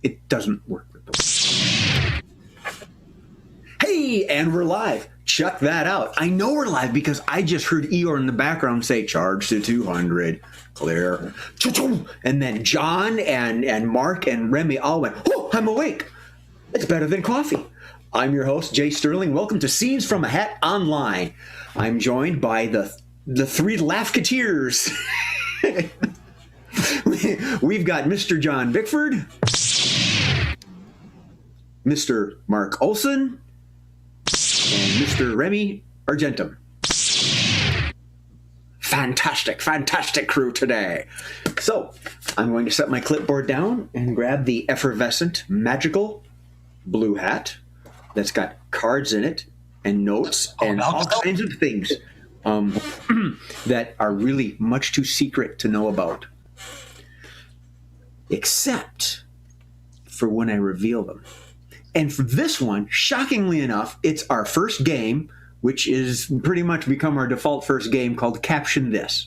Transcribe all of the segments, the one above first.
it doesn't work with those. Hey, and we're live. Check that out. I know we're live because I just heard Eeyore in the background say, charge to 200, clear. And then John and Mark and Remy all went, oh, I'm awake. It's better than coffee. I'm your host, Jay Sterling. Welcome to Scenes from a Hat Online. I'm joined by the three Laugh-Keteers. We've got Mr. John Bickford, Mr. Mark Olson, and Mr. Remy Argentum. Fantastic crew today. So I'm going to set my clipboard down and grab the effervescent, magical blue hat that's got cards in it and notes and all kinds of things that are really much too secret to know about. Except for when I reveal them. And for this one, shockingly enough, it's our first game, which is pretty much become our default first game, called Caption This.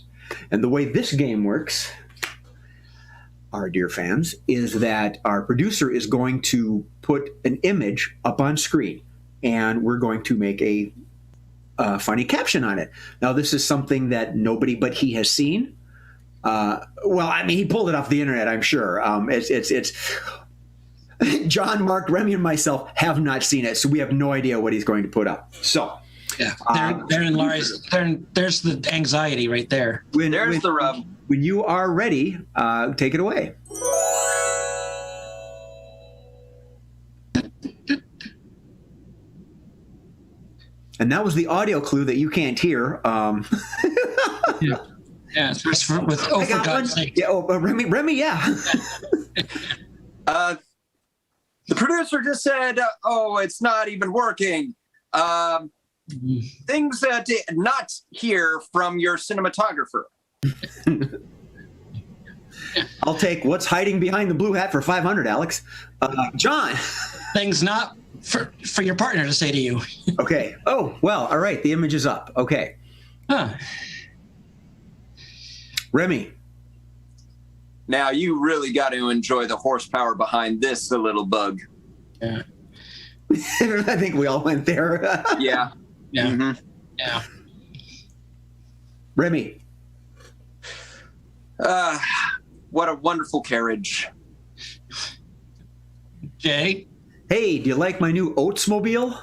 And the way this game works, our dear fans, is that our producer is going to put an image up on screen, and we're going to make a funny caption on it. Now, this is something that nobody but he has seen. Well, I mean, he pulled it off the internet, I'm sure. It's John, Mark, Remy, and myself have not seen it, so we have no idea what he's going to put up. So, yeah, there's the anxiety right there. There's the rub. When you are ready, take it away. And that was the audio clue that you can't hear. Yeah, especially with for God's sake. Yeah, Remy, yeah. The producer just said, "Oh, it's not even working." Things that not hear from your cinematographer. I'll take what's hiding behind the blue hat for 500, Alex. John. Things not for your partner to say to you. Okay. Oh, well, all right. The image is up. Okay. Huh. Remy. Now you really got to enjoy the horsepower behind this little bug. Yeah. I think we all went there. Yeah. Yeah. Mm-hmm. Yeah. Remy. What a wonderful carriage. Jay. Hey, do you like my new Oatsmobile?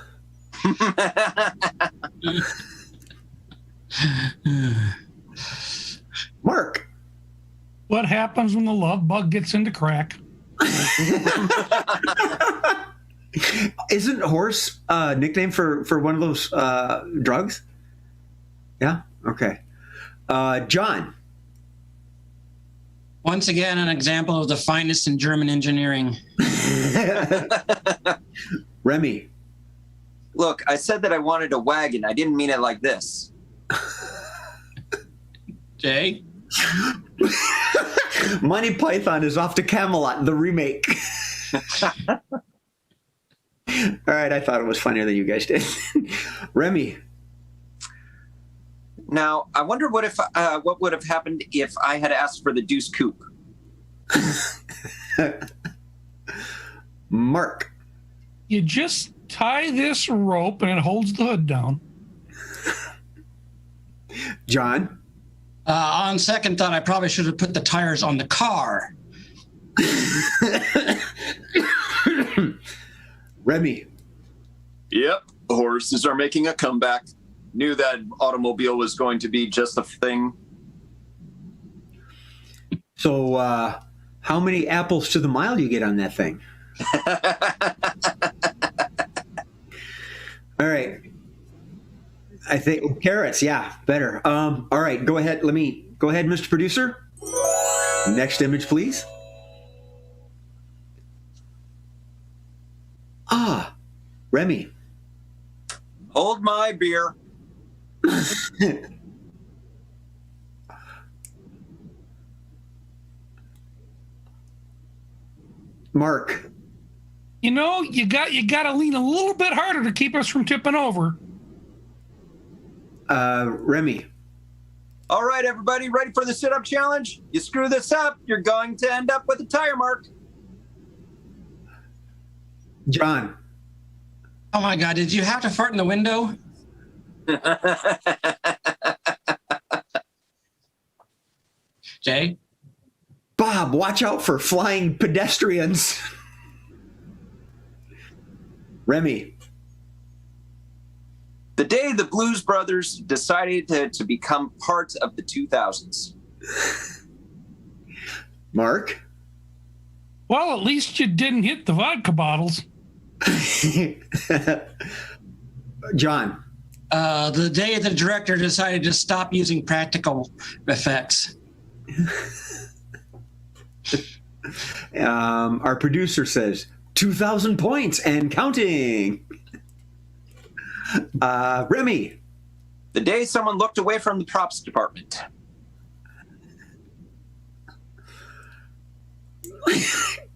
Mark. What happens when the love bug gets into crack? Isn't horse a nickname for one of those drugs? Yeah? Okay. John. Once again, an example of the finest in German engineering. Remy. Look, I said that I wanted a wagon. I didn't mean it like this. Jay. Monty Python is off to Camelot, the remake. All right, I thought it was funnier than you guys did. Remy. Now, I wonder what would have happened if I had asked for the Deuce Coupe. Mark. You just tie this rope and it holds the hood down. John. On second thought, I probably should have put the tires on the car. Remy. Yep, horses are making a comeback. Knew that automobile was going to be just a thing. So, how many apples to the mile do you get on that thing? All right. I think carrots, yeah, better. All right, go ahead. Go ahead, Mr. Producer. Next image, please. Remy. Hold my beer. Mark. You know, you got to lean a little bit harder to keep us from tipping over. Remy. All right, everybody, ready for the sit-up challenge? You screw this up, you're going to end up with a tire mark. John. Oh my God! Did you have to fart in the window? Jay. Bob, watch out for flying pedestrians. Remy. The day the Blues Brothers decided to become part of the 2000s. Mark. Well, at least you didn't hit the vodka bottles. John. The day the director decided to stop using practical effects. Our producer says 2,000 points and counting. Remy. The day someone looked away from the props department.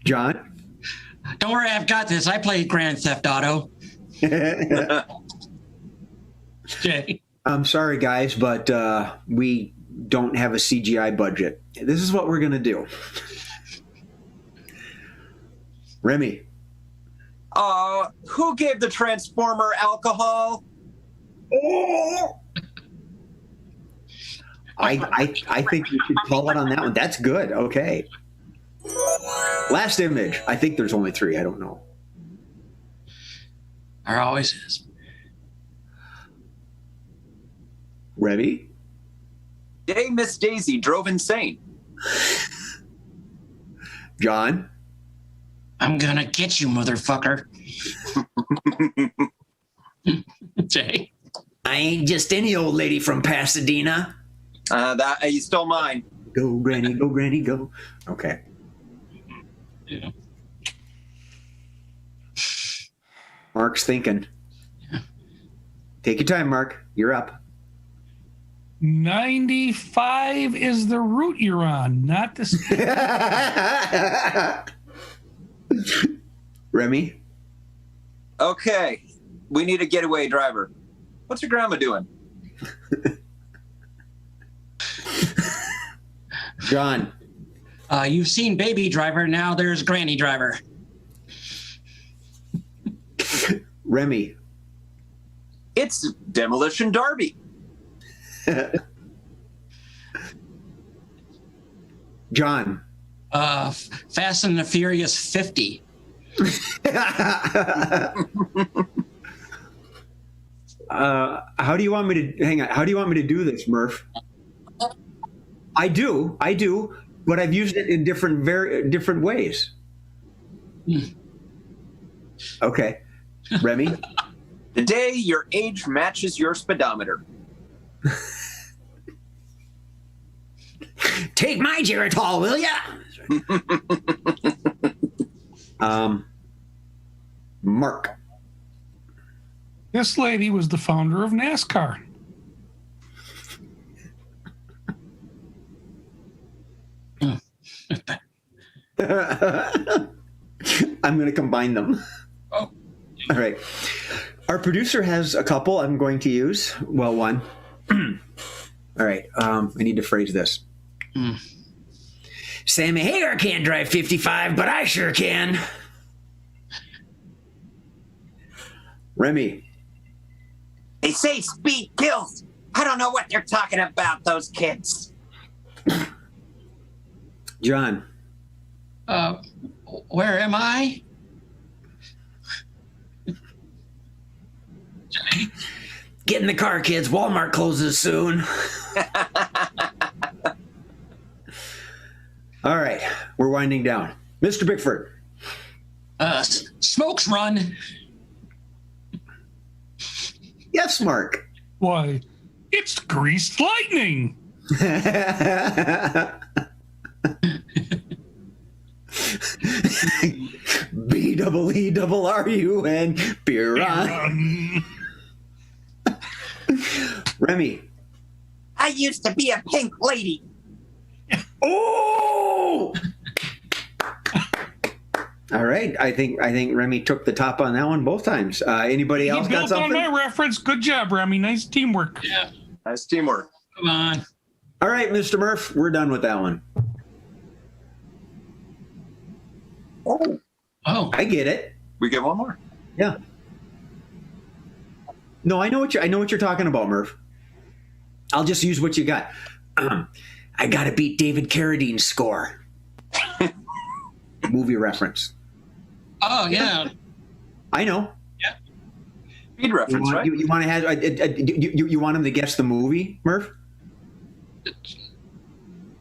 John. Don't worry, I've got this. I played Grand Theft Auto. Jay. I'm sorry, guys, but we don't have a CGI budget. This is what we're going to do. Remy. Who gave the Transformer alcohol? Oh! I think you should call it on that one. That's good. Okay. Last image. I think there's only 3. I don't know. There always is. Remy? Day Miss Daisy drove insane. John? I'm gonna get you, motherfucker. Jay? I ain't just any old lady from Pasadena. That you stole mine. Go, Granny, go, Granny, go. Okay. Yeah. Mark's thinking. Yeah. Take your time, Mark. You're up. 95 is the route you're on, not the. Remy? Okay, we need a getaway driver. What's your grandma doing? John? You've seen Baby Driver, now there's Granny Driver. Remy? It's Demolition Derby. John? Fast and the Furious 50. How do you want me to hang on? How do you want me to do this, Murph? I do, but I've used it in different ways. Okay, Remy. The day your age matches your speedometer. Take my Geritol, will ya? Mark. This lady was the founder of NASCAR. I'm going to combine them. Oh. All right. Our producer has a couple I'm going to use. Well, one. All right. I need to phrase this. Sammy Hagar can't drive 55, but I sure can. Remy. They say speed kills. I don't know what they're talking about, those kids. John. Where am I? Jay? Get in the car, kids. Walmart closes soon. All right. We're winding down. Mr. Bickford. Smokes Run. Yes, Mark. Why, it's greased lightning. BEERRUN. Beer on. Remy. I used to be a pink lady. Oh! All right. I think Remy took the top on that one both times. Anybody else got built something? on my reference. Good job, Remy. Nice teamwork. Yeah. Nice teamwork. Come on. All right, Mr. Murph, we're done with that one. Oh. Oh. I get it. We get one more. Yeah. No, I know what you're talking about, Murph. I'll just use what you got. I got to beat David Carradine's score. Movie reference. Oh, yeah. I know. Yeah. Speed reference, right? You want to have you want him to guess the movie, Murph?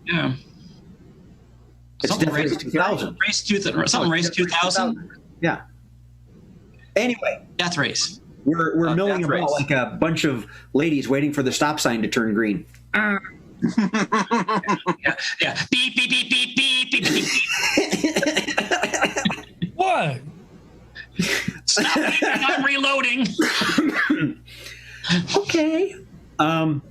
Yeah. It's definitely 2000. Something race 2000. Yeah. Anyway, Death race. we're milling Death about Race. like a bunch of ladies waiting for the stop sign to turn green. Yeah. Beep, beep, beep, beep, beep, beep, beep, beep. What? Stop it. I'm reloading. Okay. So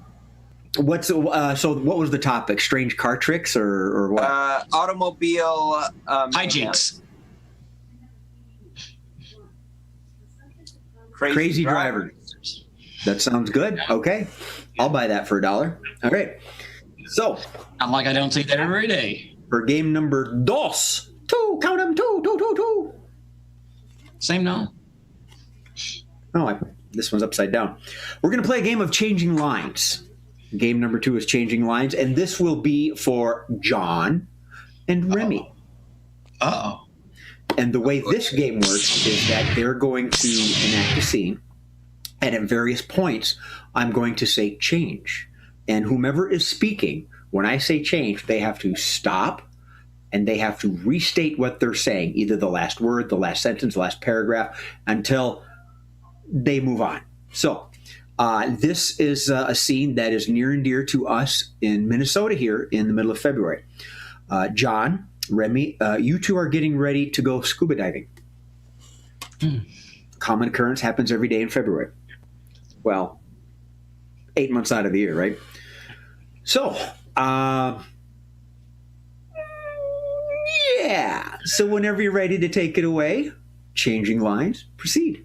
what was the topic? Strange car tricks or what? Automobile Hijinks. Crazy drivers. That sounds good. Okay. I'll buy that for $1. All right. So I'm like, I don't see that every day. for game number dos, count them, two. Same now. Oh, this one's upside down. We're going to play a game of changing lines. Game number 2 is changing lines, and this will be for John and Remy. Uh-oh. And the way this game works is that they're going to enact a scene, and at various points, I'm going to say change. And whomever is speaking, when I say change, they have to stop, and they have to restate what they're saying, either the last word, the last sentence, the last paragraph, until they move on. So this is a scene that is near and dear to us in Minnesota here in the middle of February. John, Remy, you two are getting ready to go scuba diving. Common occurrence, happens every day in February. Well, 8 months out of the year, right? So, yeah. So whenever you're ready to take it away, changing lines, proceed.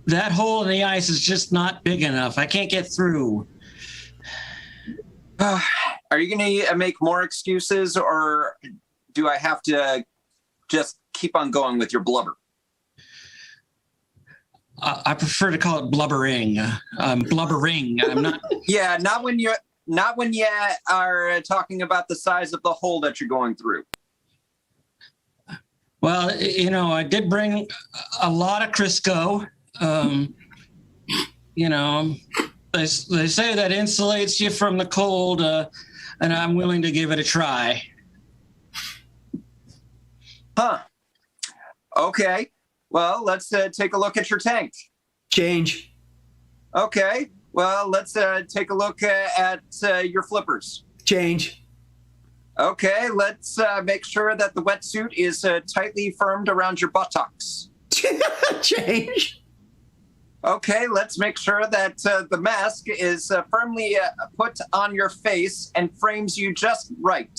That hole in the ice is just not big enough. I can't get through. Are you going to make more excuses, or do I have to just keep on going with your blubber? I prefer to call it blubbering. Blubbering. I'm not. Yeah, not when you are talking about the size of the hole that you're going through. Well, I did bring a lot of Crisco. They say that insulates you from the cold, and I'm willing to give it a try. Huh. Okay. Well, let's take a look at your tank. Change. Okay. Well, let's take a look at your flippers. Change. Okay. Let's make sure that the wetsuit is tightly firmed around your buttocks. Change. Okay. Let's make sure that the mask is firmly put on your face and frames you just right.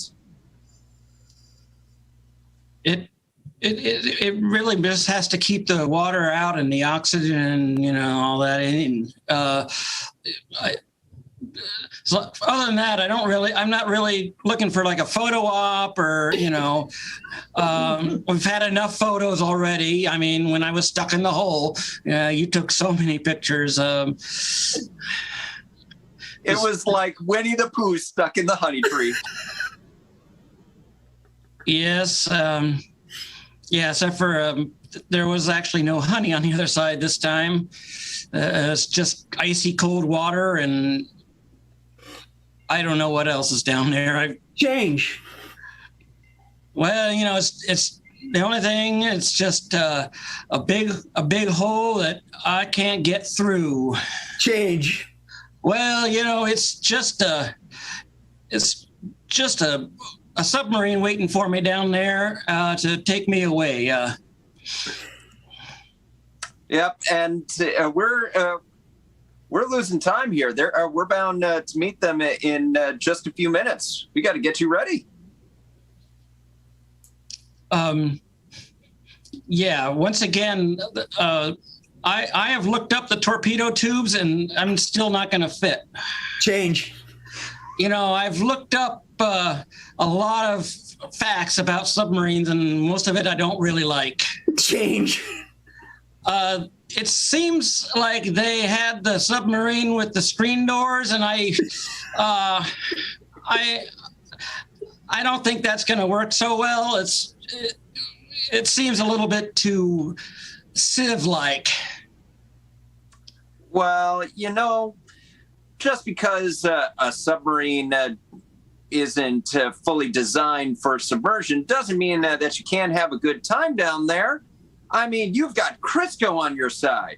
It really just has to keep the water out and the oxygen, all that in. So other than that, I'm not really looking for like a photo op or, we've had enough photos already. I mean, when I was stuck in the hole, you took so many pictures. It was like Winnie the Pooh stuck in the honey tree. Yes. Yeah, except for there was actually no honey on the other side this time. It's just icy cold water, and I don't know what else is down there. Change. Well, it's the only thing. It's just a big hole that I can't get through. Change. Well, it's just a submarine waiting for me down there to take me away. Yep, and we're losing time here. We're bound to meet them in just a few minutes. We got to get you ready. Yeah. Once again, I have looked up the torpedo tubes, and I'm still not going to fit. Change. I've looked up a lot of facts about submarines, and most of it I don't really like. Change. It seems like they had the submarine with the screen doors, and I don't think that's going to work so well. It seems a little bit too Civ-like. Well, just because a submarine isn't fully designed for submersion doesn't mean that you can't have a good time down there. I mean, you've got Crisco on your side.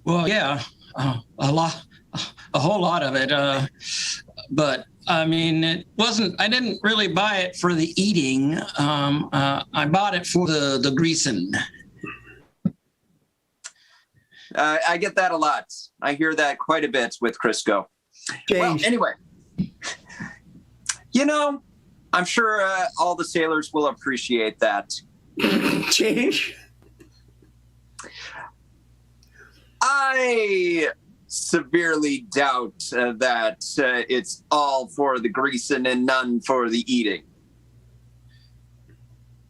Well, yeah, a whole lot of it. But I mean, it wasn't. I didn't really buy it for the eating. I bought it for the greasing. I get that a lot. I hear that quite a bit with Crisco. Well, anyway, I'm sure all the sailors will appreciate that. Change. I severely doubt that it's all for the greasing and none for the eating.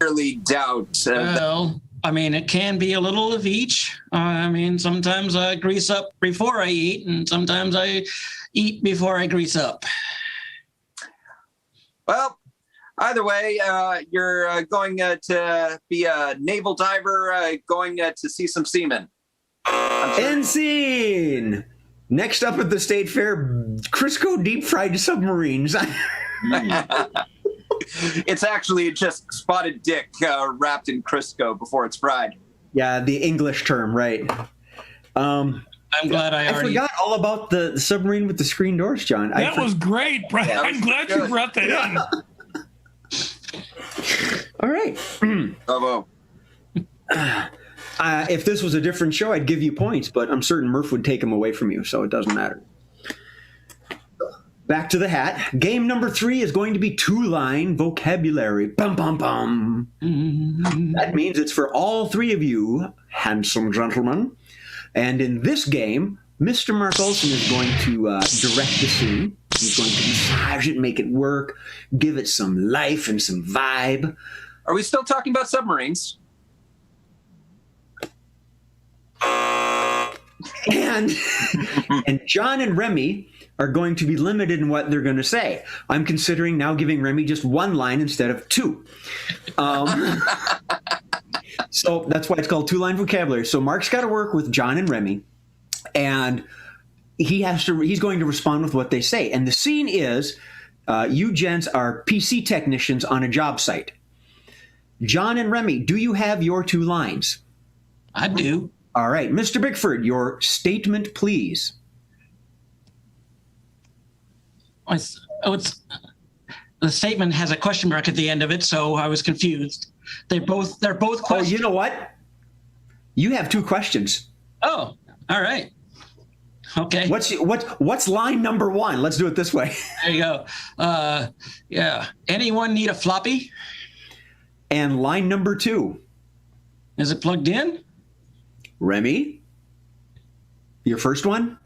Severely doubt. Well, I mean, it can be a little of each. I mean, sometimes I grease up before I eat, and sometimes I eat before I grease up. Well, either way, you're going to be a naval diver going to see some seamen. End scene. Next up at the State Fair, Crisco deep fried submarines. It's actually just spotted dick wrapped in Crisco before it's fried. Yeah, the English term, right? I'm glad I forgot all about the submarine with the screen doors, John. That was great, Brian. Yeah, I'm glad you brought that in. All right. Bravo. If this was a different show, I'd give you points, but I'm certain Murph would take them away from you, so it doesn't matter. Back to the hat. Game number 3 is going to be 2-line vocabulary. Bum, bum, bum. That means it's for all 3 of you, handsome gentlemen. And in this game, Mr. Mark Olson is going to direct the scene. He's going to massage it, make it work, give it some life and some vibe. Are we still talking about submarines? And John and Remy are going to be limited in what they're going to say. I'm considering now giving Remy just 1 line instead of 2. So that's why it's called 2-line vocabulary. So Mark's got to work with John and Remy, and he's going to respond with what they say. And the scene is you gents are PC technicians on a job site. John and Remy, do you have your 2 lines? I do. All right. Mr. Bickford, your statement, please. The statement has a question mark at the end of it, so I was confused. They're both questions. Oh, you know what? You have 2 questions. Oh, all right. Okay. What's line number 1? Let's do it this way. There you go. Yeah. Anyone need a floppy? And line number 2. Is it plugged in? Remy, your first one?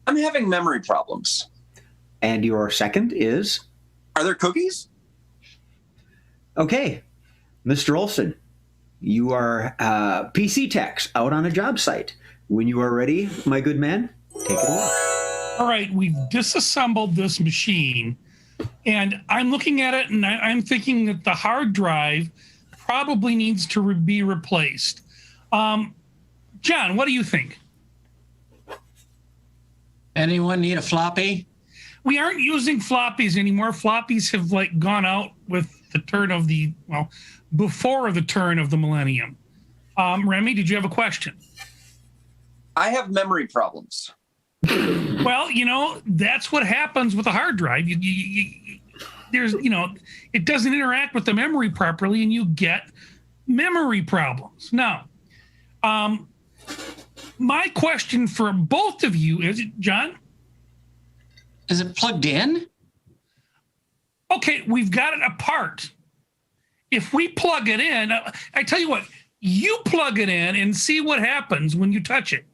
I'm having memory problems. And your second is? Are there cookies? Okay. Mr. Olson, you are PC techs out on a job site. When you are ready, my good man, take it away. All right, we've disassembled this machine, and I'm looking at it, and I'm thinking that the hard drive probably needs to be replaced. John, what do you think? Anyone need a floppy? We aren't using floppies anymore. Floppies have gone out with the turn of before the turn of the millennium. Remy, did you have a question? I have memory problems. Well, that's what happens with a hard drive. There's, it doesn't interact with the memory properly, and you get memory problems. Now, my question for both of you is, John? Is it plugged in? Okay, we've got it apart. If we plug it in, I tell you what, you plug it in and see what happens when you touch it.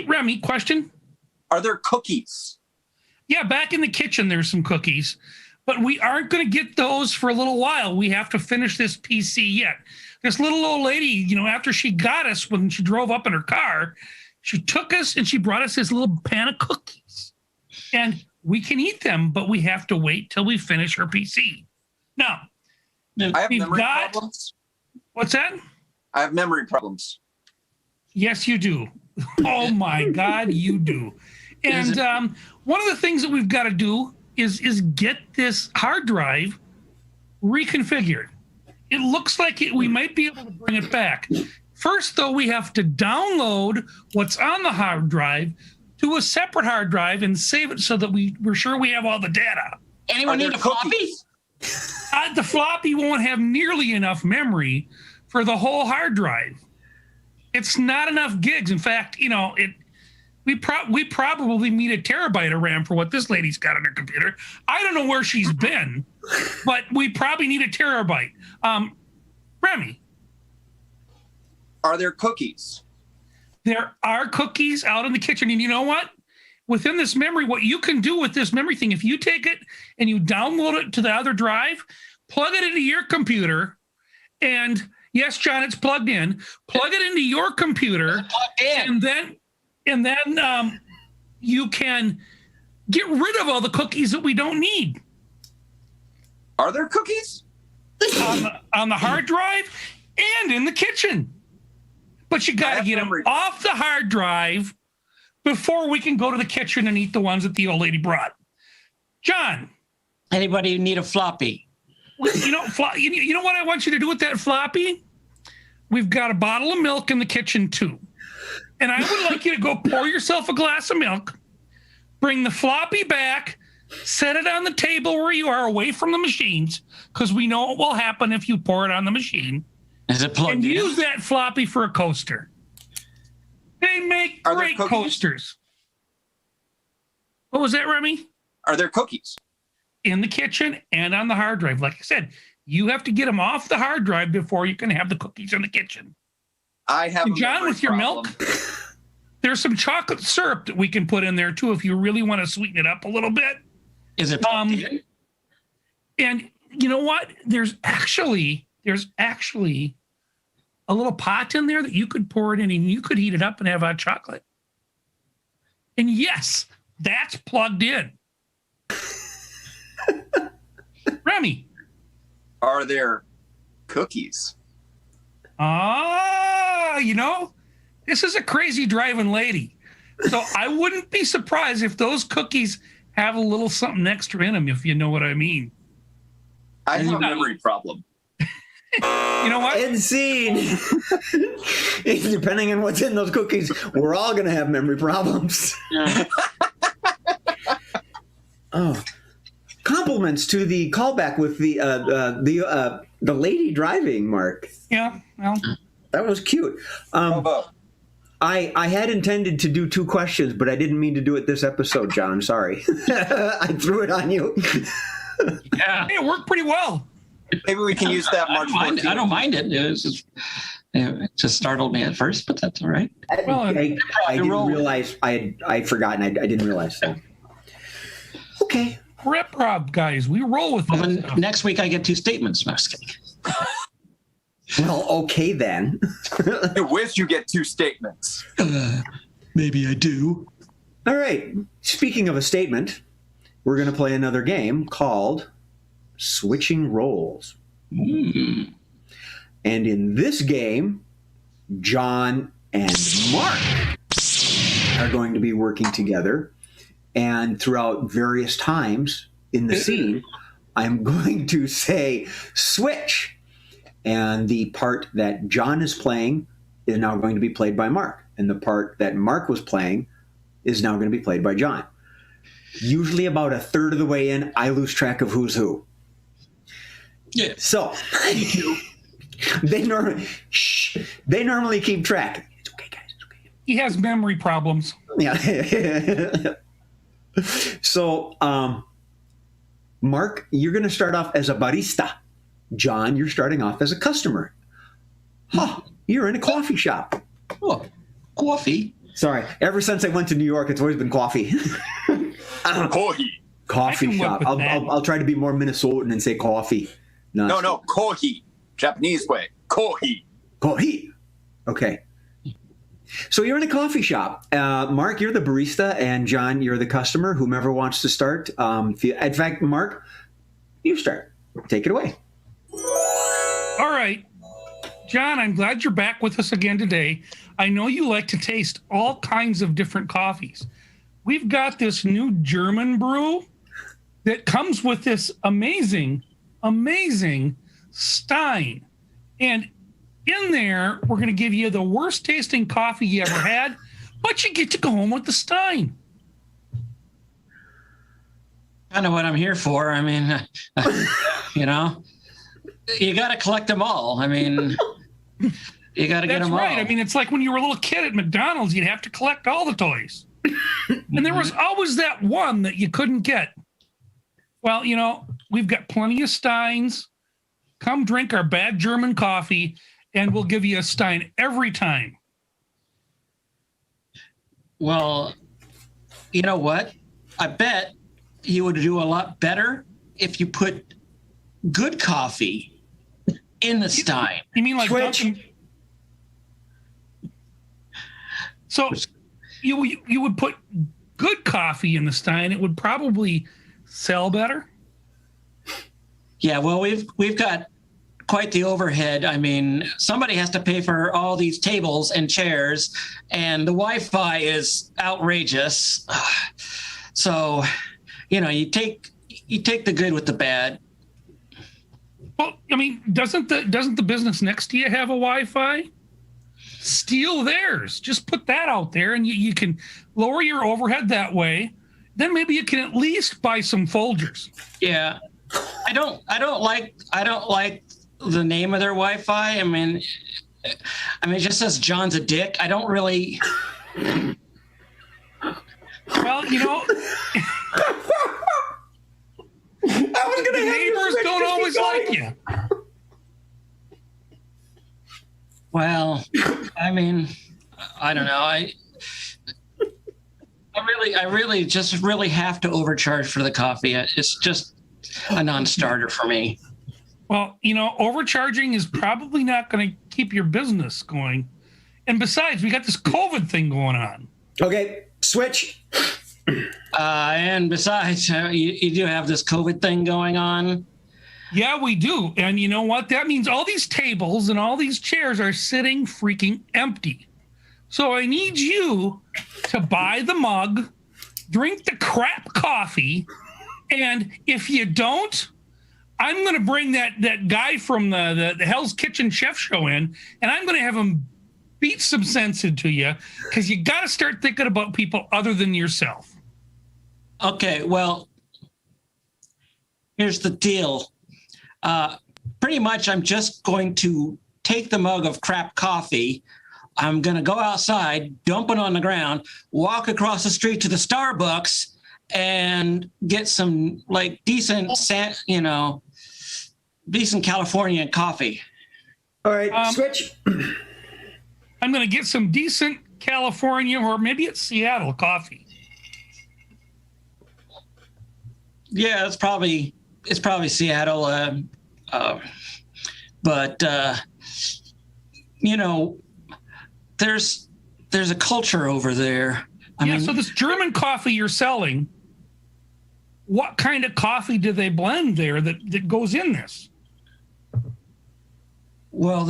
Remy, question? Are there cookies? Yeah, back in the kitchen, there's some cookies, but we aren't going to get those for a little while. We have to finish this PC yet. This little old lady, you know, after she got us when she drove up in her car, she took us and she brought us this little pan of cookies. And we can eat them, but we have to wait till we finish her PC. Now, I have we've memory got- problems. What's that? I have memory problems. Yes, you do. Oh my God, you do. And one of the things that we've got to do is get this hard drive reconfigured. It looks like we might be able to bring it back. First, though, we have to download what's on the hard drive to a separate hard drive and save it so that we're sure we have all the data. Anyone need a floppy? The floppy won't have nearly enough memory for the whole hard drive. It's not enough gigs. In fact, you know, we probably need a terabyte of RAM for what this lady's got on her computer. I don't know where she's been, but we probably need a terabyte. Remy, Are there cookies? there are cookies out in the kitchen. And you know what? Within this memory, what you can do with this memory thing, if you take it and you download it to the other drive, plug it into your computer, and yes, John, it's plugged in. Plug it into your computer, and then you can get rid of all the cookies that we don't need Are there cookies? on the hard drive and in the kitchen. But you got to get them off the hard drive before we can go to the kitchen and eat the ones that the old lady brought. John. Anybody need a floppy? You know what I want you to do with that floppy? We've got a bottle of milk in the kitchen too. And I would like you to go pour yourself a glass of milk, bring the floppy back, set it on the table where you are away from the machines, because we know what will happen if you pour it on the machine. Is it plugged And in? use that floppy for a coaster. They make Are there great cookies? coasters. What was that, Remy? Are there cookies? In the kitchen and on the hard drive. Like I said, you have to get them off the hard drive before you can have the cookies in the kitchen. I have And a John, memory with your problem. milk, there's some chocolate syrup that we can put in there too if you really want to sweeten it up a little bit. Is it plugged in? And you know what? There's actually a little pot in there that you could pour it in and you could heat it up and have hot chocolate. And yes, that's plugged in. Remy. Are there cookies? You know, this is a crazy driving lady. So I wouldn't be surprised if those cookies have a little something extra in them, if you know what I mean. I have a memory problem. You know what? End scene. Depending on what's in those cookies, we're all going to have memory problems. Yeah. Oh, compliments to the callback with the lady driving, Mark. Yeah, well, That was cute. Bravo. I had intended to do 2 questions, but I didn't mean to do it this episode, John. Sorry. I threw it on you. Yeah. it worked pretty well. Maybe we can use that March 14th. I don't mind it. It just startled me at first, but that's all right. Well, I didn't realize I'd forgotten. I didn't realize. So. Okay. Rip Rob, guys, we roll with Well, that. then next week I get 2 statements. No, just kidding. Well, okay then. I wish you get 2 statements. Maybe I do. All right. Speaking of a statement, we're going to play another game called Switching Roles. Mm. And in this game, John and Mark are going to be working together. And throughout various times in the scene, I'm going to say switch. And the part that John is playing is now going to be played by Mark. And the part that Mark was playing is now going to be played by John. Usually about a third of the way in, I lose track of who's who. Yeah. So they normally keep track. It's okay, guys. It's okay. He has memory problems. Yeah. So, Mark, you're going to start off as a barista. John, you're starting off as a customer. Oh, you're in a coffee shop. Oh, coffee. Sorry. Ever since I went to New York, it's always been coffee. Kohi. Coffee shop. I'll try to be more Minnesotan and say coffee. No, kohi. Japanese way. Kohi. Kohi. Okay. So you're in a coffee shop. Mark, you're the barista, and John, you're the customer. Whomever wants to start. In fact, Mark, you start. Take it away. All right. John, I'm glad you're back with us again today. I know you like to taste all kinds of different coffees. We've got this new German brew that comes with this amazing stein. And in there, we're going to give you the worst tasting coffee you ever had, but you get to go home with the stein. Kind of what I'm here for. I mean, you know, you got to collect them all. I mean, you got to get them all. That's right. I mean, it's like when you were a little kid at McDonald's, you'd have to collect all the toys. And there was always that one that you couldn't get. Well, you know, we've got plenty of steins. Come drink our bad German coffee, and we'll give you a stein every time. Well, you know what? I bet you would do a lot better if you put good coffee in the stein. You mean like Switch. So you would put good coffee in the stein. It would probably sell better. Yeah, well, we've got quite the overhead. I mean, somebody has to pay for all these tables and chairs, and the Wi-Fi is outrageous. So, you know, you take the good with the bad. Well, I mean, doesn't the business next to you have a Wi-Fi? Steal theirs. Just put that out there, and you can lower your overhead that way. Then maybe you can at least buy some Folgers. Yeah, I don't like the name of their Wi-Fi. I mean, it just says John's a dick. I don't really. Well, you know, the neighbors don't always like you. Well, I mean, I don't know. I really just have to overcharge for the coffee. It's just a non-starter for me. Well, you know, overcharging is probably not going to keep your business going. And besides, we got this COVID thing going on. Okay, switch. And besides, you do have this COVID thing going on. Yeah, we do. And you know what? That means all these tables and all these chairs are sitting freaking empty. So I need you to buy the mug, drink the crap coffee, and if you don't, I'm going to bring that guy from the Hell's Kitchen chef show in, and I'm going to have him beat some sense into you, because you got to start thinking about people other than yourself. Okay, well, here's the deal. Pretty much I'm just going to take the mug of crap coffee. I'm going to go outside, dump it on the ground, walk across the street to the Starbucks, and get some like decent California coffee. All right, switch. I'm going to get some decent California, or maybe it's Seattle coffee. Yeah, it's probably Seattle. But you know, there's a culture over there. I mean, so this German coffee you're selling, what kind of coffee do they blend there that goes in this? Well,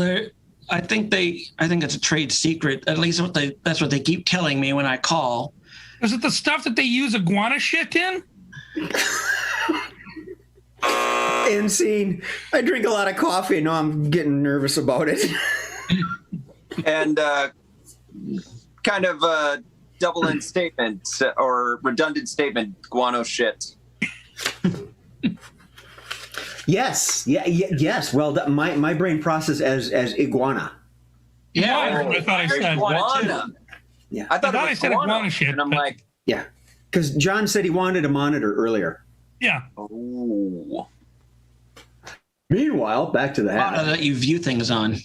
I think it's a trade secret. At least that's what they keep telling me when I call. Is it the stuff that they use iguana shit in? End scene. I drink a lot of coffee, and now I'm getting nervous about it. And kind of a double-end statement or redundant statement, guano shit. Yes. Yes. Well, my brain processed as iguana. Yeah, I thought I said iguana. Yeah. I thought I said iguana shit. And I'm like, Yeah. Because John said he wanted a monitor earlier. Yeah. oh. Meanwhile, back to the hat. that you view things on.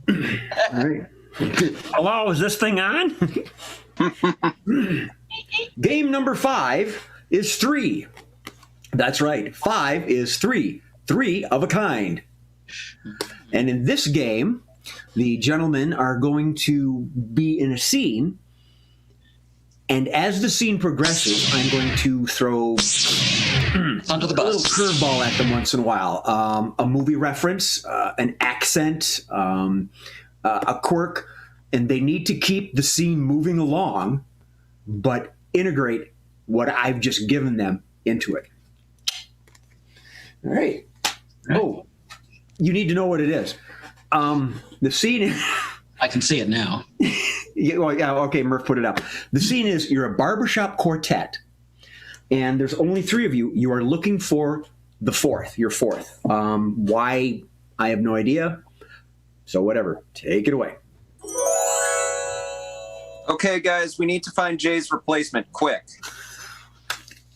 All right. Hello, is this thing on? Game number 5 is 3. That's right. 5 is 3. 3 of a kind. And in this game, the gentlemen are going to be in a scene. And as the scene progresses, I'm going to throw Under the a little bus. curveball at them once in a while. A movie reference, an accent, a quirk. And they need to keep the scene moving along, but integrate what I've just given them into it. All right. Oh, you need to know what it is. The scene. I can see it now. Yeah, okay, Murph, put it up. The scene is you're a barbershop quartet, and there's only 3 of you. You are looking for the 4th, your 4th. Why? I have no idea. So whatever. Take it away. Okay, guys, we need to find Jay's replacement quick.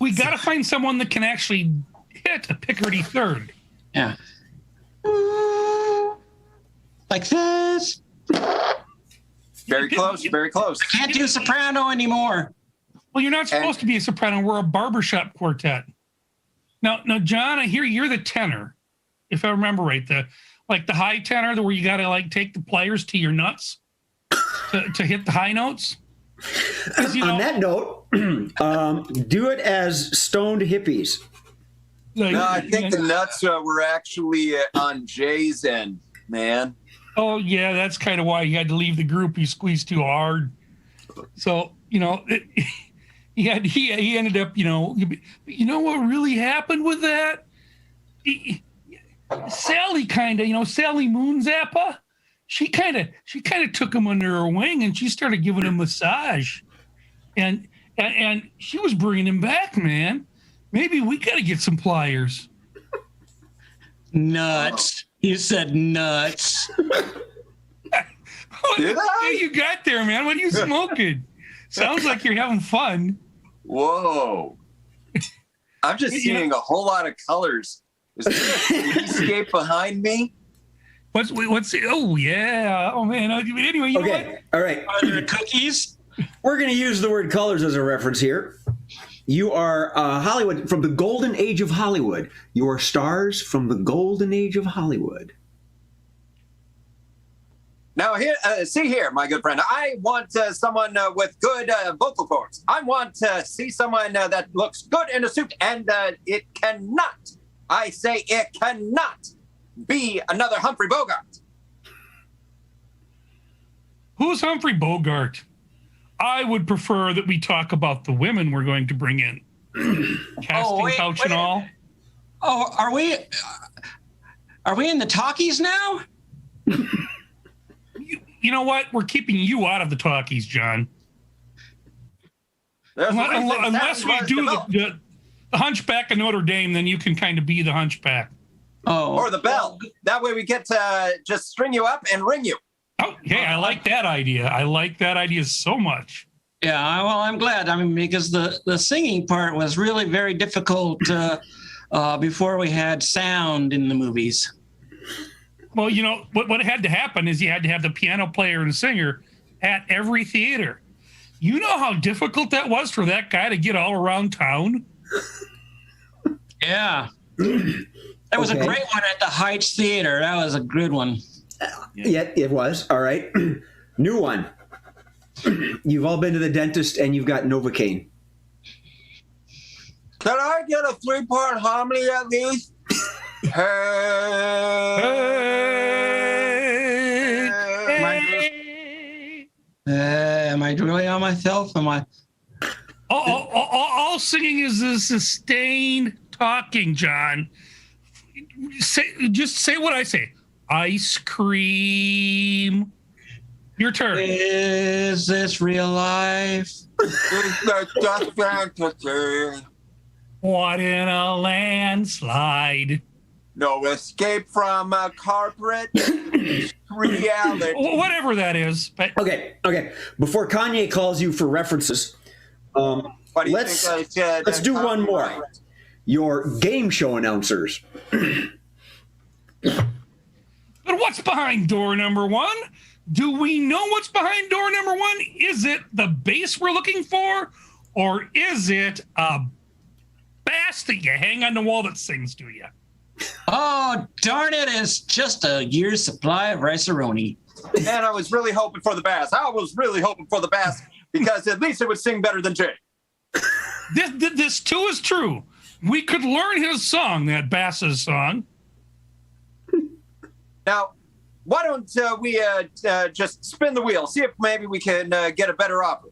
We got to find someone that can actually hit a Picardy third. Yeah. Like this. Very close, very close. Can't do soprano anymore. Well, you're not supposed to be a soprano. We're a barbershop quartet. Now, John, I hear you're the tenor, if I remember right. The high tenor, where you got to take the pliers to your nuts to hit the high notes. On that note, do it as stoned hippies. No, I think the nuts were actually on Jay's end, man. Oh, yeah, that's kind of why he had to leave the group. He squeezed too hard. So, he ended up, you know what really happened with that? Sally Sally Moonzappa, she kind of took him under her wing and she started giving him a massage. And she was bringing him back, man. Maybe we got to get some pliers. Nuts. You said nuts. What you got there, man? What are you smoking? Sounds like you're having fun. Whoa. I'm just seeing a whole lot of colors. Is there an escape behind me? What's oh yeah. Oh man. Anyway, you know what? All right. Are there cookies? We're going to use the word colors as a reference here. You are Hollywood, from the golden age of Hollywood. You are stars from the golden age of Hollywood. Now, here, see here, my good friend. I want someone with good vocal cords. I want to see someone that looks good in a suit, and it cannot, I say it cannot be another Humphrey Bogart. Who's Humphrey Bogart? I would prefer that we talk about the women we're going to bring in. Casting couch and all. Oh, are we in the talkies now? You know what? We're keeping you out of the talkies, John. Unless we do the Hunchback of Notre Dame, then you can kind of be the Hunchback. Oh. Or the bell. That way we get to just string you up and ring you. Oh, hey, I like that idea. I like that idea so much. Yeah, well, I'm glad. I mean, because the singing part was really very difficult before we had sound in the movies. Well, what had to happen is you had to have the piano player and singer at every theater. You know how difficult that was for that guy to get all around town? Yeah. That was a great one at the Heights Theater. That was a good one. Yeah, it was. All right. New one. You've all been to the dentist and you've got Novocaine. Can I get a 3-part homily at least? Am I really on myself? Am I? All singing is a sustained talking, John. Just say what I say. Ice cream. Your turn. Is this real life? It's just fantasy. What in a landslide. No escape from corporate reality. Whatever that is. But Okay. Before Kanye calls you for references, What do you let's think I said? do one more. Your game show announcers. what's behind door number 1? Do we know what's behind door number 1? Is it the bass we're looking for? Or is it a bass that you hang on the wall that sings to you? Oh, darn it. It's just a year's supply of rice-a-roni. And I was really hoping for the bass. I was really hoping for the bass because at least it would sing better than Jay. This too is true. We could learn his song, that bass's song. Now, why don't we just spin the wheel, see if maybe we can get a better offer.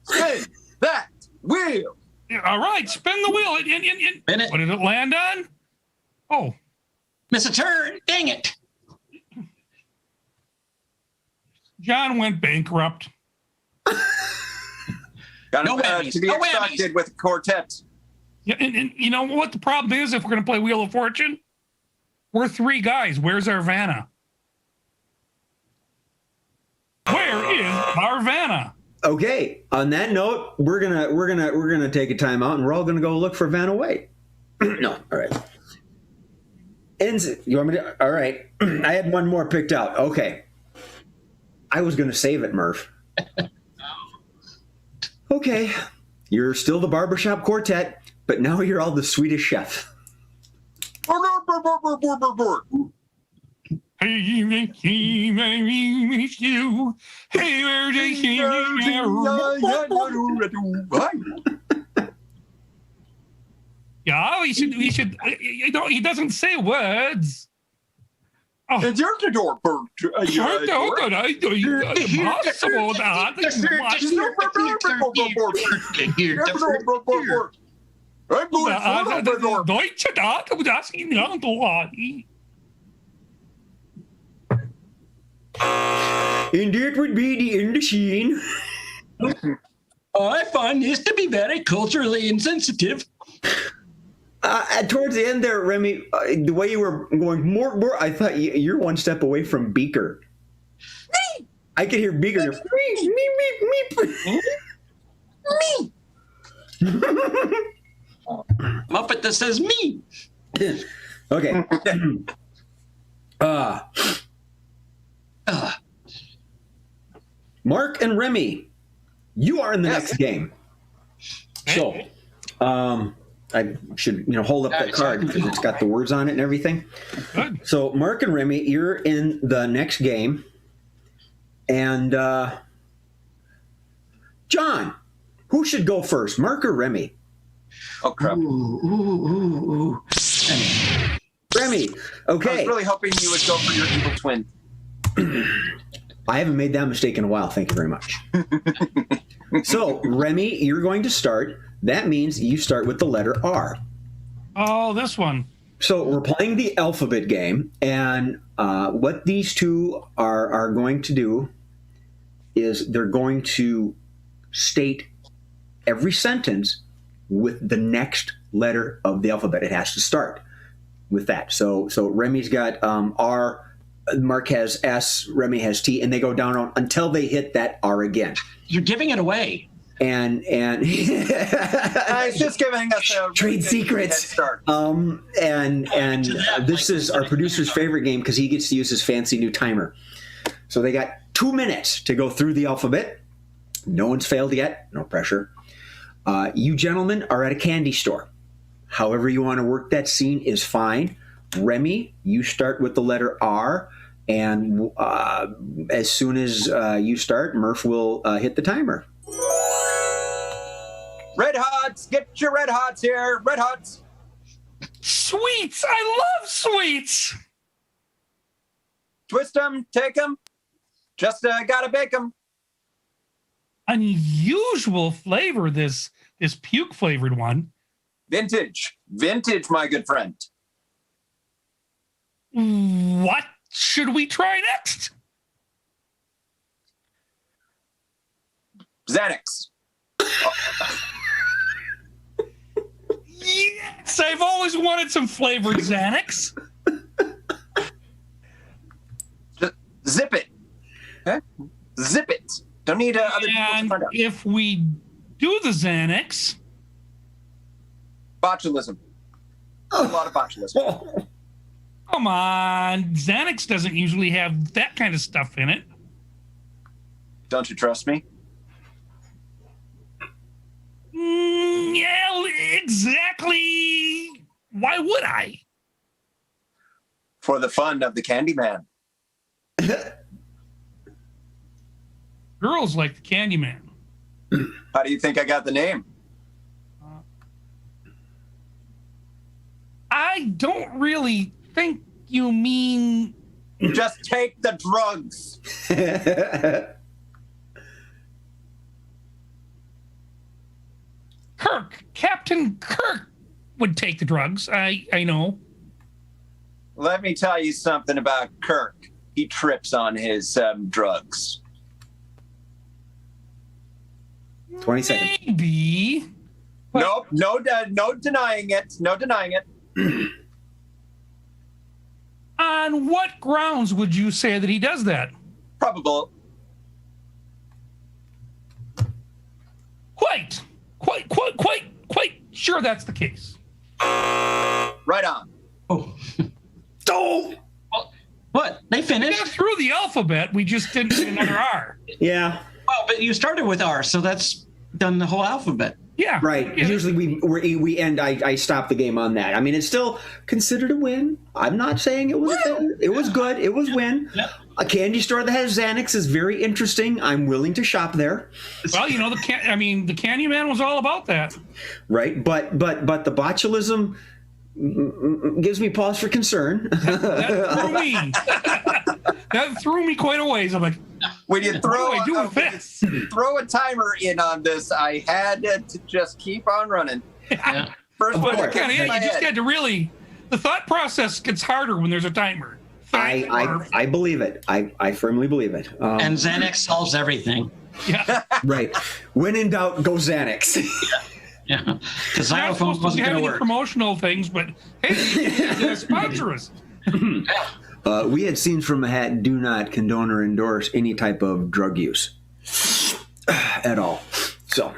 Spin that wheel. All right, spin the wheel. Spin it. What did it land on? Oh. Miss a turn. Dang it. John went bankrupt. Got No whammies, to be no expected with a quartet. Yeah, and you know what the problem is if we're going to play Wheel of Fortune? We're 3 guys. Where's our Vanna? Where is our Vanna? Okay. On that note, we're gonna take a time out, and we're all gonna go look for Vanna White. No. All right. You want me to? All right. I had one more picked out. Okay. I was gonna save it, Murph. Okay. You're still the barbershop quartet, but now you're all the Swedish chef. Hey, Mickey, I miss you. Hey, where's Yeah, we should, you know, he doesn't say words. Oh. And you're the door bird. Deutsche Daten, das ihn And it would be the end machine. I find this to be very culturally insensitive. Towards the end there, Remy, the way you were going more, I thought you're one step away from Beaker. Me. I could hear Beaker. Me. Muppet that says me. Okay. Mark and Remy, you are in the next game. So, I should hold up that card because it's got the words on it and everything. Good. So, Mark and Remy, you're in the next game, and John, who should go first, Mark or Remy? Oh crap! Ooh. Remy. Okay. I was really hoping you would go for your evil twin. I haven't made that mistake in a while. Thank you very much. So, Remy, you're going to start. That means you start with the letter R. Oh, this one. So we're playing the alphabet game, and what these two are going to do is they're going to state every sentence with the next letter of the alphabet. It has to start with that. So Remy's got R, Mark has S, Remy has T, and they go down until they hit that R again. You're giving it away. And It's just giving us a trade secrets. Head start. This is our producer's favorite game because he gets to use his fancy new timer. So they got 2 minutes to go through the alphabet. No one's failed yet. No pressure. You gentlemen are at a candy store. However you want to work that scene is fine. Remy, you start with the letter R, and as soon as you start, Murph will hit the timer. Red Hots, get your Red Hots here. Red Hots. Sweets. I love sweets. Twist them, take them. Just gotta bake them. Unusual flavor, this puke flavored one. Vintage, my good friend. What should we try next? Xanax. Yes, I've always wanted some flavored Xanax. Just zip it. Okay? Zip it. Don't need other people to And find out. if we do the Xanax, Botulism. A lot of botulism. come on, Xanax doesn't usually have that kind of stuff in it. Don't you trust me? Yeah, exactly. Why would I? For the fun of the Candyman. Girls like the Candyman. How do you think I got the name? I don't really think you mean... Just take the drugs. Kirk. Captain Kirk would take the drugs. I know. Let me tell you something about Kirk. He trips on his drugs. 20 seconds. Maybe. But Nope, no denying it. No denying it. on what grounds would you say that he does that? Probable. Quite sure that's the case. Right on. Oh. Oh! What? They We finished? got through the alphabet. We just didn't get another R. Yeah. Well, but you started with R, so that's done the whole alphabet. Yeah. Right. Yeah. Usually we end. I stop the game on that. I mean, it's still considered a win. I'm not saying it was. It was good. It was win. Yep. A candy store that has Xanax is very interesting. I'm willing to shop there. Well, you know, the Candyman was all about that. Right. But the botulism gives me pause for concern. That threw me. That threw me quite a ways. I'm like, When you what do I do with this? throw a timer in on this, I had to just keep on running. Yeah. First one that course. comes Yeah, to my you just head. had to really. The thought process gets harder when there's a timer. I believe it. I firmly believe it. And Xanax solves everything. Yeah. Right. When in doubt, go Xanax. Yeah. Because We're not xylophone supposed to wasn't have going to any work. promotional things, but hey, sponsor us. We had scenes from a hat do not condone or endorse any type of drug use at all. So, All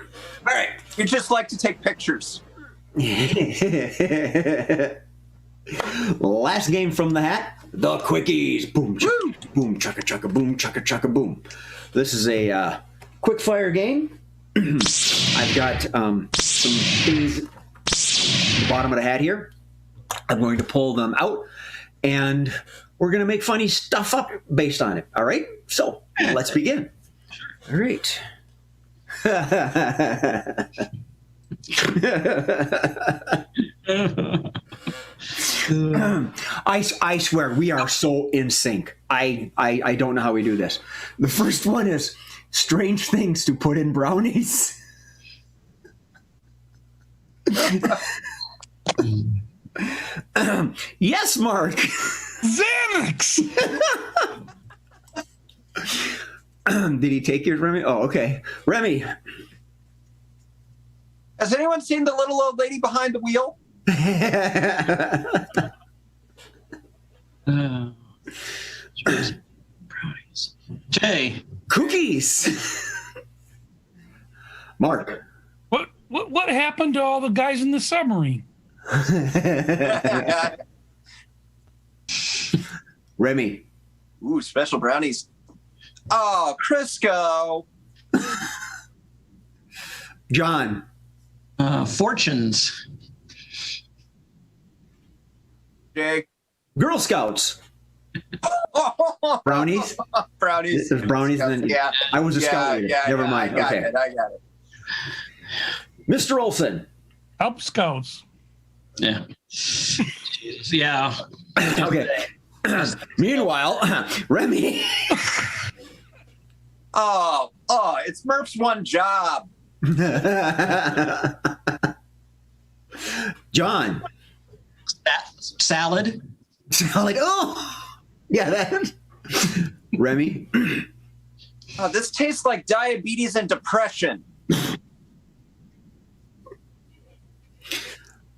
right. You just like to take pictures. last game from the hat, the quickies. Boom, chaka, boom, chaka, chaka, boom, chaka, chaka, boom. This is a quick fire game. I've got some things at the bottom of the hat here. I'm going to pull them out, and we're going to make funny stuff up based on it. All right? So, let's begin. All right. I swear, we are so in sync. I don't know how we do this. The first one is strange things to put in brownies. Yes, Mark. Xanax. Did he take yours, Remy? Oh, okay. Remy. Has anyone seen the little old lady behind the wheel? Brownies. Jay. Cookies. Mark. What happened to all the guys in the submarine? Remy. Ooh, special brownies. Oh, Crisco. John. Fortunes. Jake. Girl Scouts. Brownies. Brownies. There's brownies. And then, Yeah. I was a scout leader. Never mind. I got Okay. it. I got it. Mr. Olson. Help Scouts. Yeah. Jesus, yeah. Okay. Meanwhile, Remy. Oh, it's Murph's one job. John. Salad. Like, oh, yeah, that. Remy. Oh, this tastes like diabetes and depression.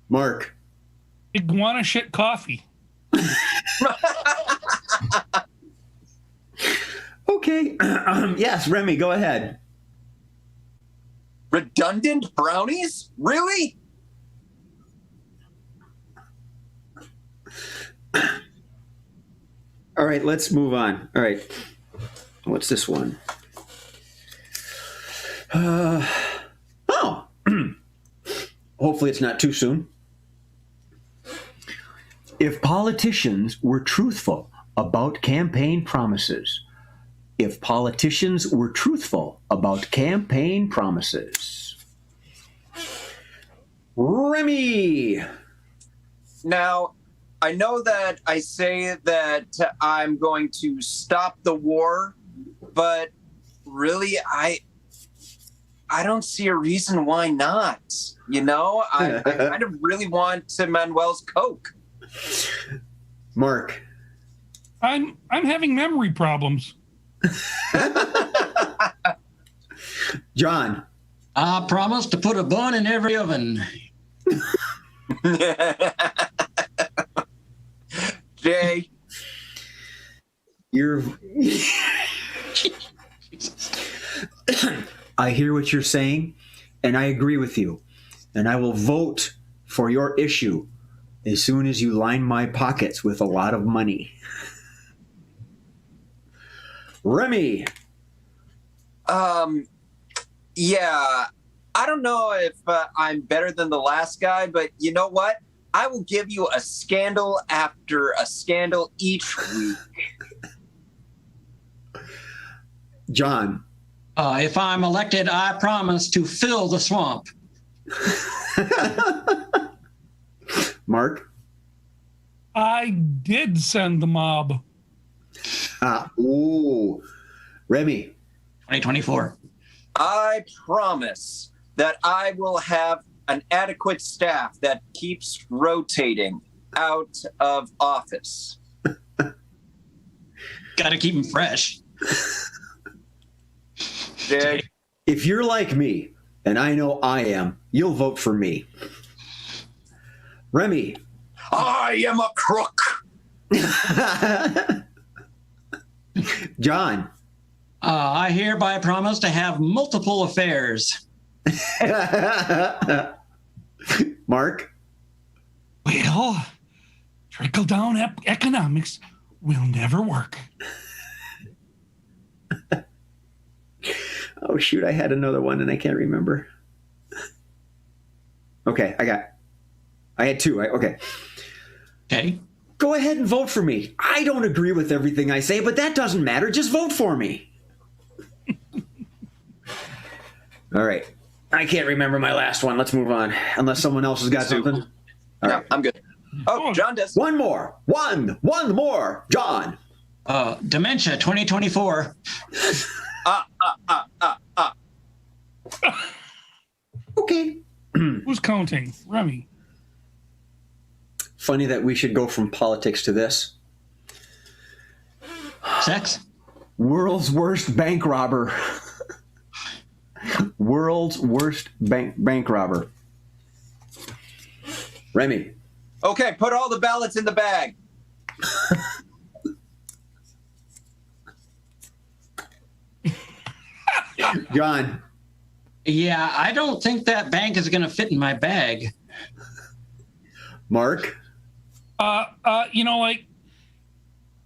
Mark. Iguana shit coffee. Okay. Yes, Remy, go ahead. Redundant brownies? Really? All right, let's move on. All right. What's this one? Oh, hopefully it's not too soon. If politicians were truthful about campaign promises. If politicians were truthful about campaign promises. Remy! Now, I know that I say that I'm going to stop the war, but really, I don't see a reason why not. You know, I kind of really want Manuel's Coke. Mark. I'm having memory problems. John. I promise to put a bun in every oven. Jay. You're. I hear what you're saying, and I agree with you. And I will vote for your issue as soon as you line my pockets with a lot of money. Remy. Yeah, I don't know if I'm better than the last guy, but you know what? I will give you a scandal after a scandal each week. John. If I'm elected, I promise to fill the swamp. Mark. I did send the mob. Ooh. Remy. 2024. I promise that I will have an adequate staff that keeps rotating out of office. Got to keep them fresh. Jay. If you're like me, and I know I am, you'll vote for me. Remy. I am a crook. John. I hereby promise to have multiple affairs. Mark. Well, trickle-down economics will never work. Oh, shoot, I had another one and I can't remember. Okay, I had two. Okay. Okay. Go ahead and vote for me. I don't agree with everything I say, but that doesn't matter. Just vote for me. All right. I can't remember my last one. Let's move on. Unless someone else has got something. All No, right. I'm good. Oh, John does. One more. One more. John. Dementia 2024. Okay. Who's counting? Remy. Funny that we should go from politics to this. Sex. World's worst bank robber. World's worst bank robber. Remy. Okay, put all the ballots in the bag. John. Yeah, I don't think that bank is going to fit in my bag. Mark. You know, like,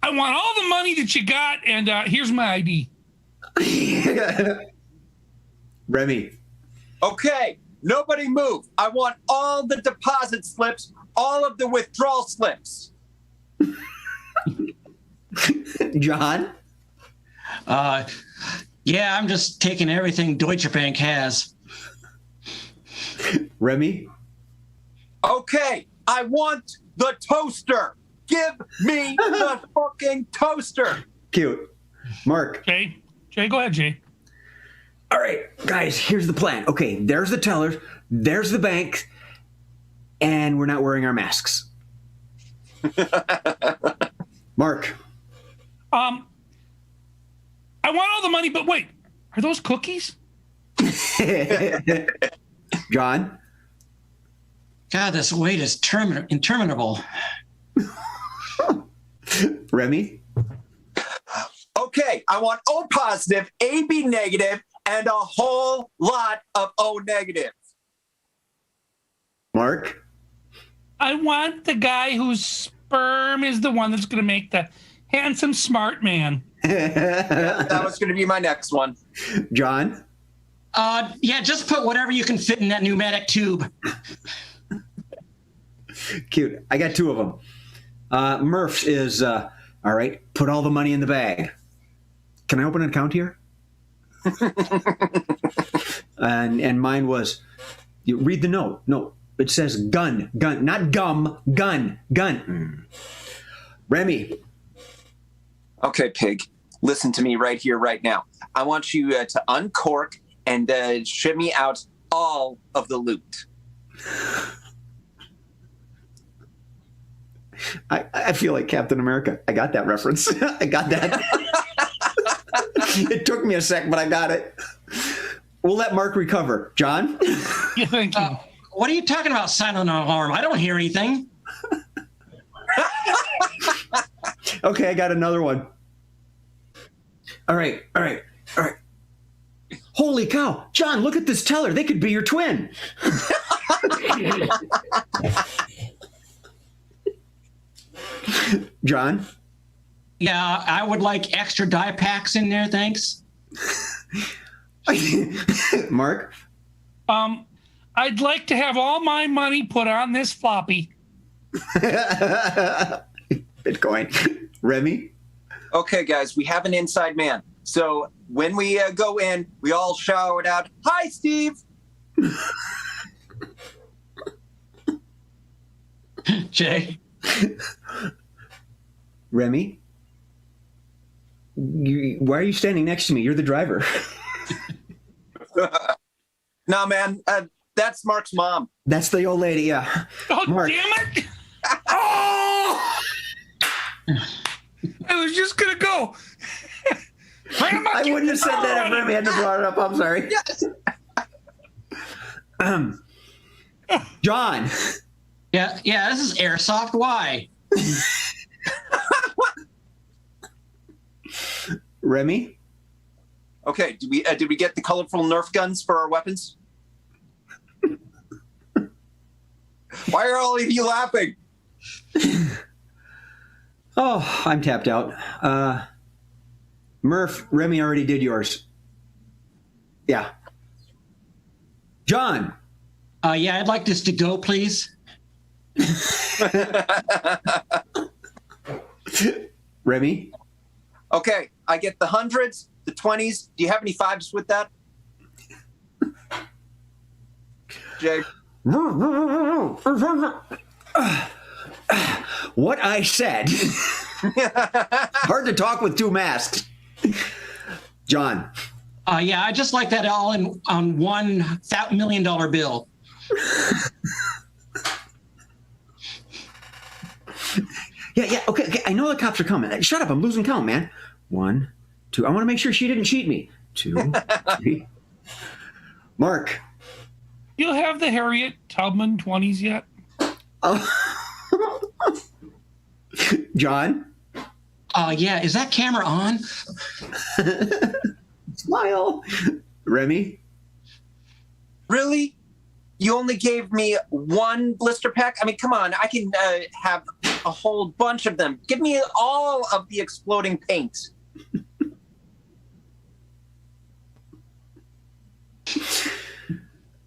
I want all the money that you got, and here's my ID. Remy. Okay, nobody move. I want all the deposit slips, all of the withdrawal slips. John. Yeah, I'm just taking everything Deutsche Bank has. Remy. Okay, I want the toaster. Give me the fucking toaster. Cute. Mark. Jay, go ahead, Jay. All right, guys, here's the plan. Okay, there's the tellers, there's the bank, and we're not wearing our masks. Mark. I want all the money, but wait, are those cookies? John. God, this wait is interminable. Remy. Okay, I want O positive, AB negative, and a whole lot of O negative. Mark. I want the guy whose sperm is the one that's going to make the handsome, smart man. That was going to be my next one. John. Yeah, just put whatever you can fit in that pneumatic tube. Cute. I got 2 of them. Murph's is, all right, put all the money in the bag. Can I open an account here? and mine was, you read the note. No, it says gun, not gum, gun. Remy. Okay, Pig. Listen to me right here, right now. I want you to uncork and shimmy out all of the loot. I feel like Captain America. I got that reference. I got that. It took me a sec, but I got it. We'll let Mark recover. John? Yeah, thank you. What are you talking about, silent alarm? I don't hear anything. Okay, I got another one. All right. Holy cow. John, look at this teller. They could be your twin. John? Yeah, I would like extra die packs in there, thanks. Mark? I'd like to have all my money put on this floppy. Bitcoin. Remy? Okay, guys, we have an inside man. So when we go in, we all shout out, "Hi, Steve!" Jay? Remy? Why are you standing next to me? You're the driver. Nah, man, that's Mark's mom. That's the old lady, yeah. Oh, Mark. damn it! Oh! I was just going to go. I wouldn't have said that if Remy hadn't brought it up. I'm sorry. John. Yeah, this is airsoft. Why? Remy? Okay, did we get the colorful Nerf guns for our weapons? Why are all of you laughing? Oh, I'm tapped out. Murph, Remy already did yours. Yeah. John. Yeah, I'd like this to go, please. Remy? Okay, I get the hundreds, the 20s. Do you have any 5s with that? Jay? What I said. Hard to talk with 2 masks. John. Yeah, I just like that all on one $1 million bill. Yeah. Okay. I know the cops are coming. Shut up. I'm losing count, man. 1, 2. I want to make sure she didn't cheat me. 2, 3. Mark. You'll have the Harriet Tubman 20s yet? John. Yeah, is that camera on? Smile. Remy. Really? You only gave me 1 blister pack? I mean, come on. I can have a whole bunch of them. Give me all of the exploding paint.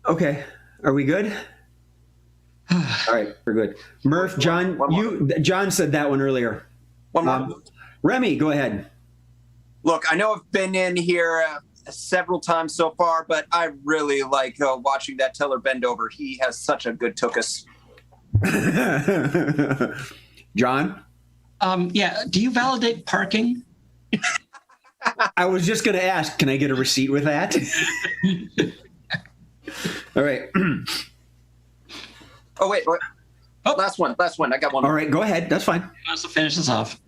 Okay. Are we good? All right. We're good. Murph, John, John said that one earlier. One more. Remy, go ahead. Look, I know I've been in here several times so far, but I really like watching that teller bend over. He has such a good tuchus. John? Yeah, do you validate parking? I was just going to ask, can I get a receipt with that? All right. Oh, wait. Oh. Last one. I got one. All right, go ahead. That's fine. Let's finish this off.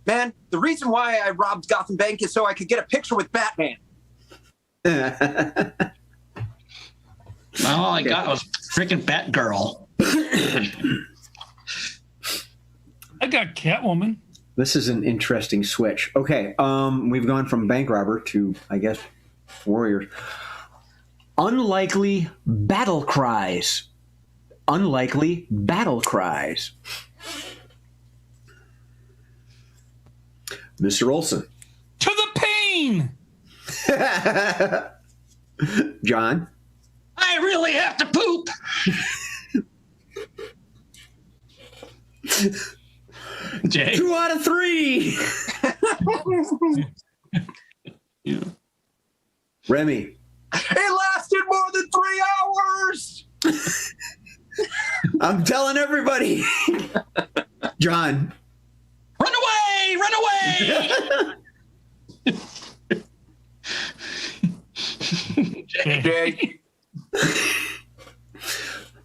Man, the reason why I robbed Gotham Bank is so I could get a picture with Batman. All I got was freaking Batgirl. I got Catwoman. This is an interesting switch. Okay, we've gone from bank robber to, I guess, warriors. Unlikely battle cries. Unlikely battle cries. Mr. Olson. To the pain! John. I really have to poop. Jay. 2 out of 3. Yeah. Remy. It lasted more than 3 hours. I'm telling everybody. John. Run away! Run away! Jay.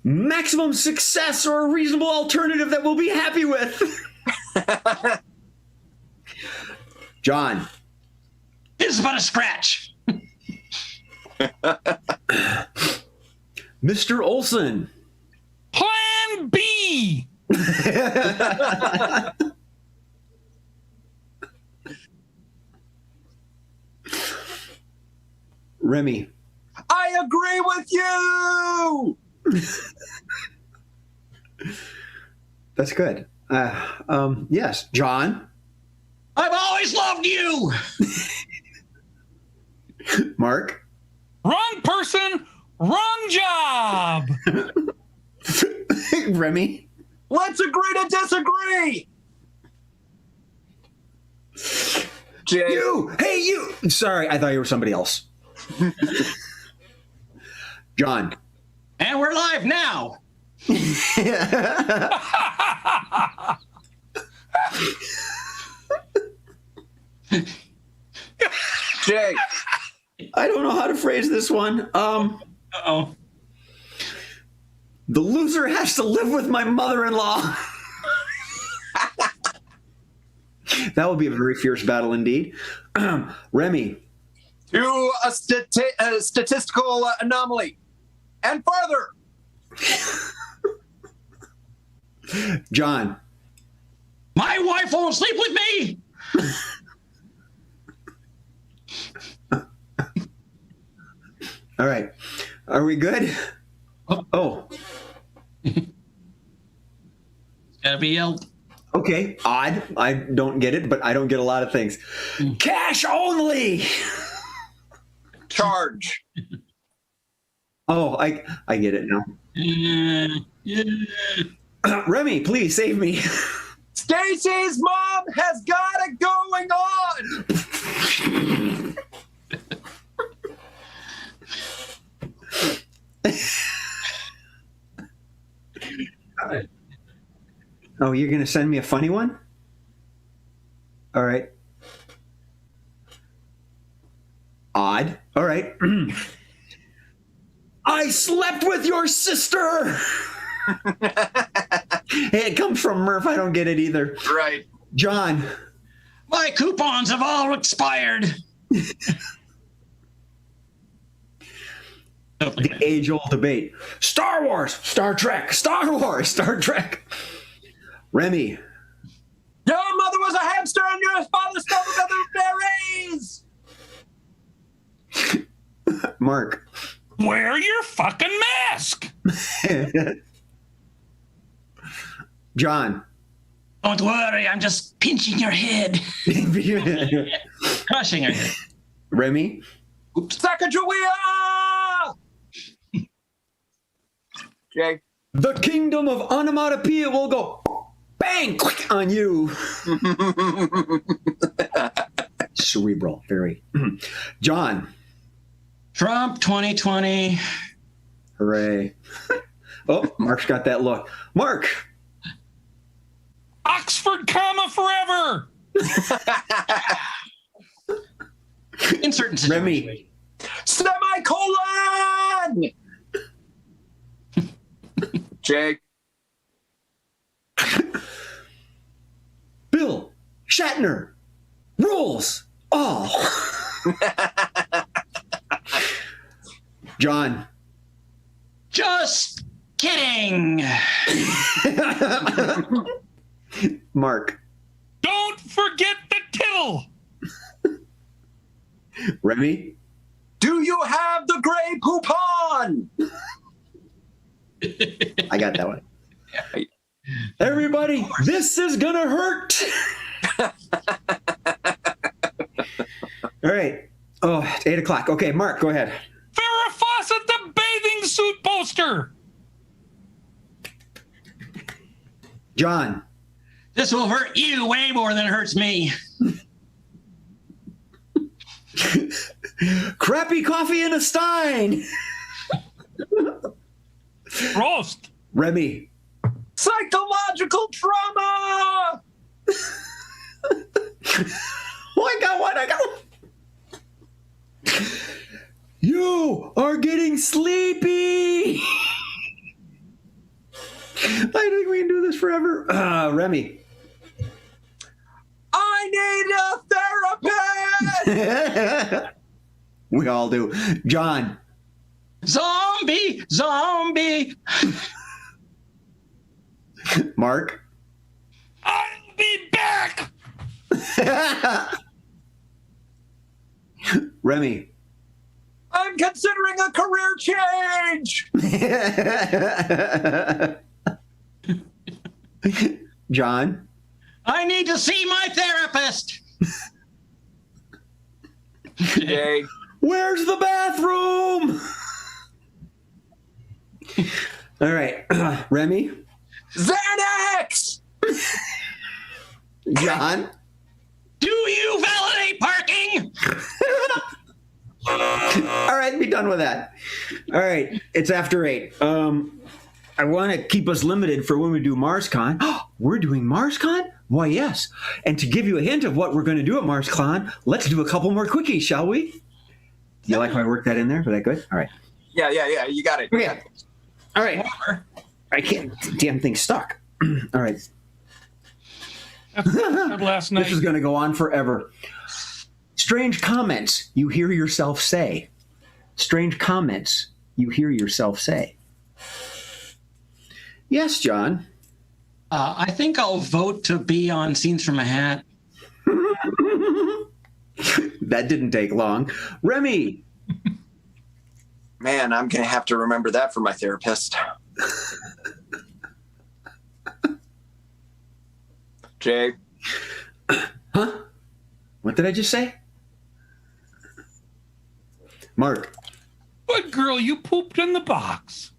Maximum success or a reasonable alternative that we'll be happy with. John. This is but a scratch. Mr. Olson. Plan B. Remy. I agree with you. That's good. Yes. John. I've always loved you. Mark. Wrong person, wrong job. Remy. Let's agree to disagree. Jay. You. Hey, you. Sorry, I thought you were somebody else. John. And we're live now. Jay. I don't know how to phrase this one. Uh-oh. The loser has to live with my mother-in-law. That would be a very fierce battle indeed. Remy. To a statistical anomaly. And further. John. My wife won't sleep with me. All right. Are we good? Oh. Gotta be yelled. Okay. Odd. I don't get it, but I don't get a lot of things. Cash only. Charge. Oh, I get it now. Yeah. Remy, please save me. Stacy's mom has got it going on. Oh, you're going to send me a funny one? All right. Odd. All right. I slept with your sister. Hey, it comes from Murph. I don't get it either. Right. John. My coupons have all expired. The age-old debate. Star Wars, Star Trek, Star Wars, Star Trek. Remy. Your mother was a hamster and your father stole the berries. Mark. Wear your fucking mask. John. Don't worry, I'm just pinching your head. Crushing her head. Remy. Sacagawea! Jay. The kingdom of onomatopoeia will go bang quick on you. Cerebral, very. John. Trump 2020. Hooray. Oh, Mark's got that look. Mark. Oxford, comma, forever. In certain situations. Remy. Semicolon! Jay. Bill Shatner rules all. John. Just kidding. Mark. Don't forget the tittle. Remy. Do you have the gray poupon? I got that one. Everybody, this is gonna hurt. All right. Oh, it's 8 o'clock. Okay, Mark, go ahead. Farrah Fawcett, the bathing suit poster. John. This will hurt you way more than it hurts me. Crappy coffee in a stein. Roast. Remy. Psychological trauma. Oh, I got one. You are getting sleepy. I think we can do this forever. Remy. I need a therapist. We all do. John. Zombie. Mark. I'll be back. Remy. I'm considering a career change. John. I need to see my therapist. Jay. Where's the bathroom? All right. Remy. Xanax. John. Do you validate parking? All right, be done with that. All right, it's after 8. I want to keep us limited for when we do MarsCon. We're doing MarsCon? Why, yes. And to give you a hint of what we're going to do at MarsCon, let's do a couple more quickies, shall we? You like how I worked that in there? Was that good? All right. Yeah. You got it. Okay. All right. I can't. Damn thing stuck. All right. Last night. This is going to go on forever. Strange comments you hear yourself say. Strange comments you hear yourself say. Yes, John. I think I'll vote to be on Scenes from a Hat. That didn't take long. Remy. Man, I'm going to have to remember that for my therapist. Jay. Huh? What did I just say? Mark. Good girl, you pooped in the box.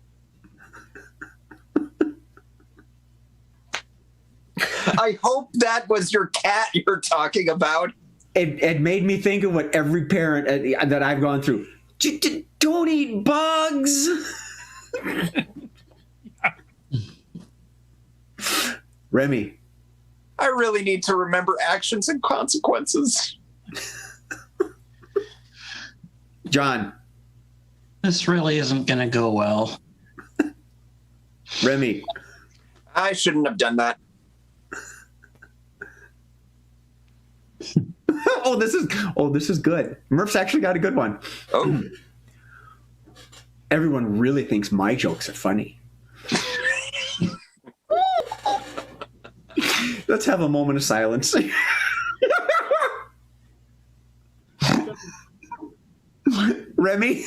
I hope that was your cat you're talking about. It made me think of what every parent that I've gone through. Don't eat bugs. Remy. I really need to remember actions and consequences. John. This really isn't going to go well. Remy. I shouldn't have done that. this is good. Murph's actually got a good one. Oh. Everyone really thinks my jokes are funny. Let's have a moment of silence. Remy?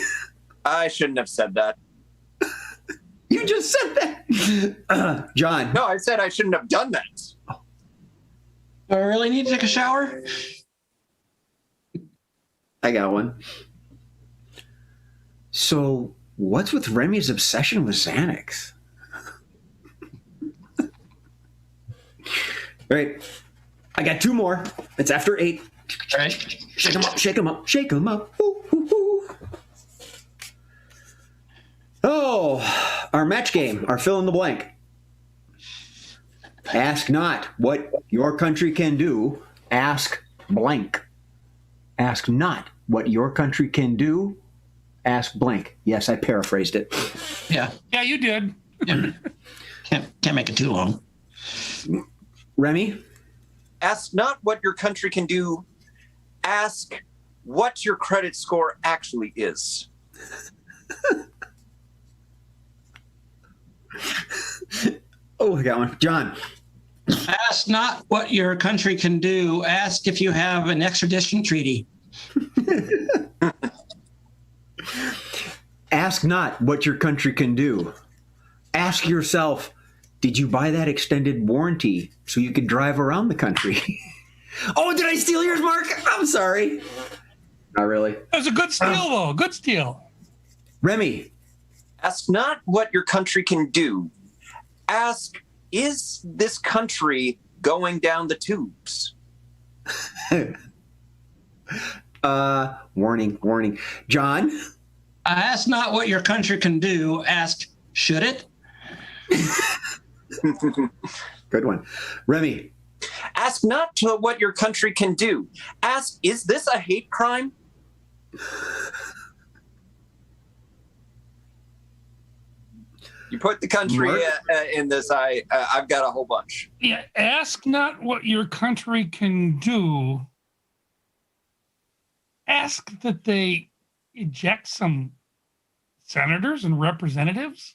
I shouldn't have said that. You just said that. John? No, I said I shouldn't have done that. Do I really need to take a shower? I got one. So, what's with Remy's obsession with Xanax? All right. I got 2 more. It's after 8. All right. Shake them up, shake them up, shake them up. Ooh, ooh, ooh. Oh, our match game, our fill in the blank. Ask not what your country can do. Ask blank. Ask not what your country can do. Ask blank. Yes, I paraphrased it. Yeah. Yeah, you did. Can't make it too long. Remy? Ask not what your country can do. Ask what your credit score actually is. Oh, I got one. John? Ask not what your country can do. Ask if you have an extradition treaty. Ask not what your country can do. Ask yourself, did you buy that extended warranty so you could drive around the country? Oh, did I steal yours, Mark? I'm sorry. Not really. That was a good steal, though. Good steal. Remy. Ask not what your country can do. Ask, is this country going down the tubes? Warning. John. Ask not what your country can do. Ask, should it? Good one. Remy. Ask not to what your country can do. Ask, is this a hate crime? You put the country in this. I've got a whole bunch. Yeah, ask not what your country can do. Ask that they eject some senators and representatives.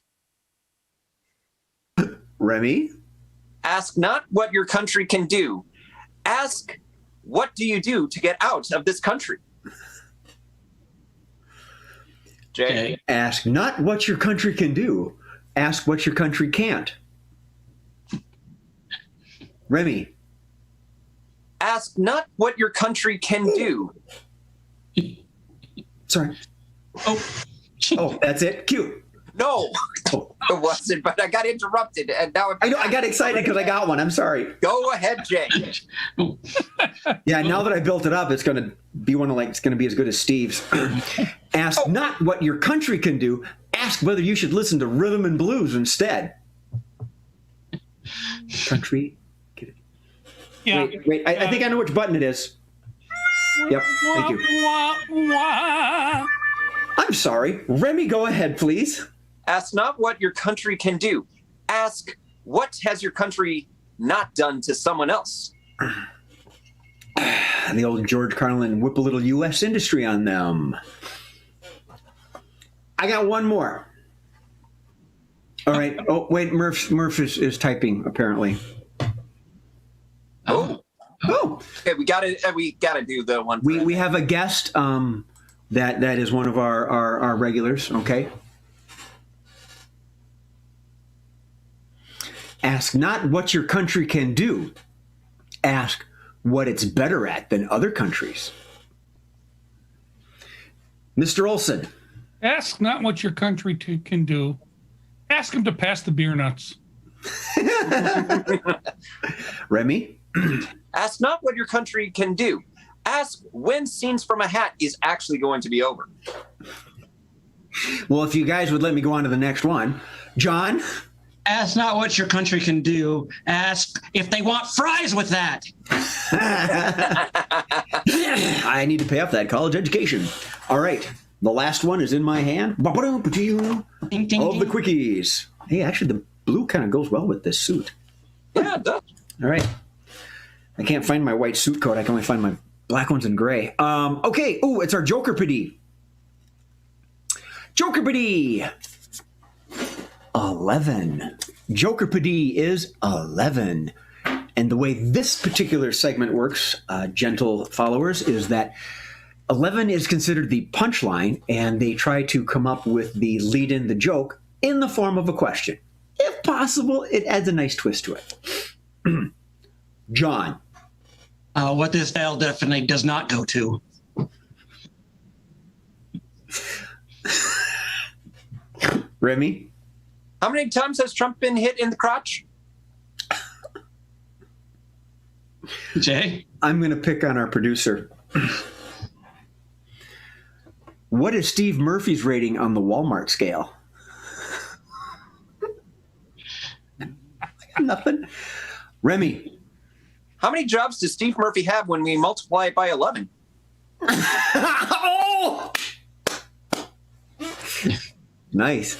Remy. Ask not what your country can do. Ask, what do you do to get out of this country? Jay. Okay. Ask not what your country can do. Ask what your country can't. Remy. Ask not what your country can do. Sorry. Oh, that's it? Cute. No, Oh. it wasn't, but I got interrupted. And now I know. I got excited because I got one. I'm sorry. Go ahead, Jay. Yeah, now that I built it up, it's going to be it's going to be as good as Steve's. Ask not what your country can do. Ask whether you should listen to rhythm and blues instead. Country. Get it. Yeah. Wait. I think I know which button it is. Yep. Thank you. I'm sorry. Remy, go ahead, please. Ask not what your country can do. Ask, what has your country not done to someone else? The old George Carlin whip a little U.S. industry on them. I got one more. All right. Oh, wait. Murph is typing, apparently. Oh. Oh. Okay, we gotta do the one. We have a guest that is one of our regulars. Okay. Ask not what your country can do. Ask what it's better at than other countries. Mr. Olson. Ask not what your country can do. Ask them to pass the beer nuts. Remy. Ask not what your country can do. Ask when Scenes from a Hat is actually going to be over. Well, if you guys would let me go on to the next one. John. Ask not what your country can do. Ask if they want fries with that. I need to pay off that college education. All right. The last one is in my hand. Ding, Of ding, the ding. quickies. Hey, actually, the blue kind of goes well with this suit. Yeah, it does. All right. I can't find my white suit coat. I can only find my black ones in gray. Okay. Oh, it's our Joker-pity. Joker-pity. 11. Joker-pity is 11. And the way this particular segment works, gentle followers, is that 11 is considered the punchline, and they try to come up with the lead-in, the joke, in the form of a question. If possible, it adds a nice twist to it. John. What this style definitely does not go to. Remy. How many times has Trump been hit in the crotch? Jay? I'm going to pick on our producer. What is Steve Murphy's rating on the Walmart scale? Nothing. Remy. How many jobs does Steve Murphy have when we multiply it by 11? Oh! Nice.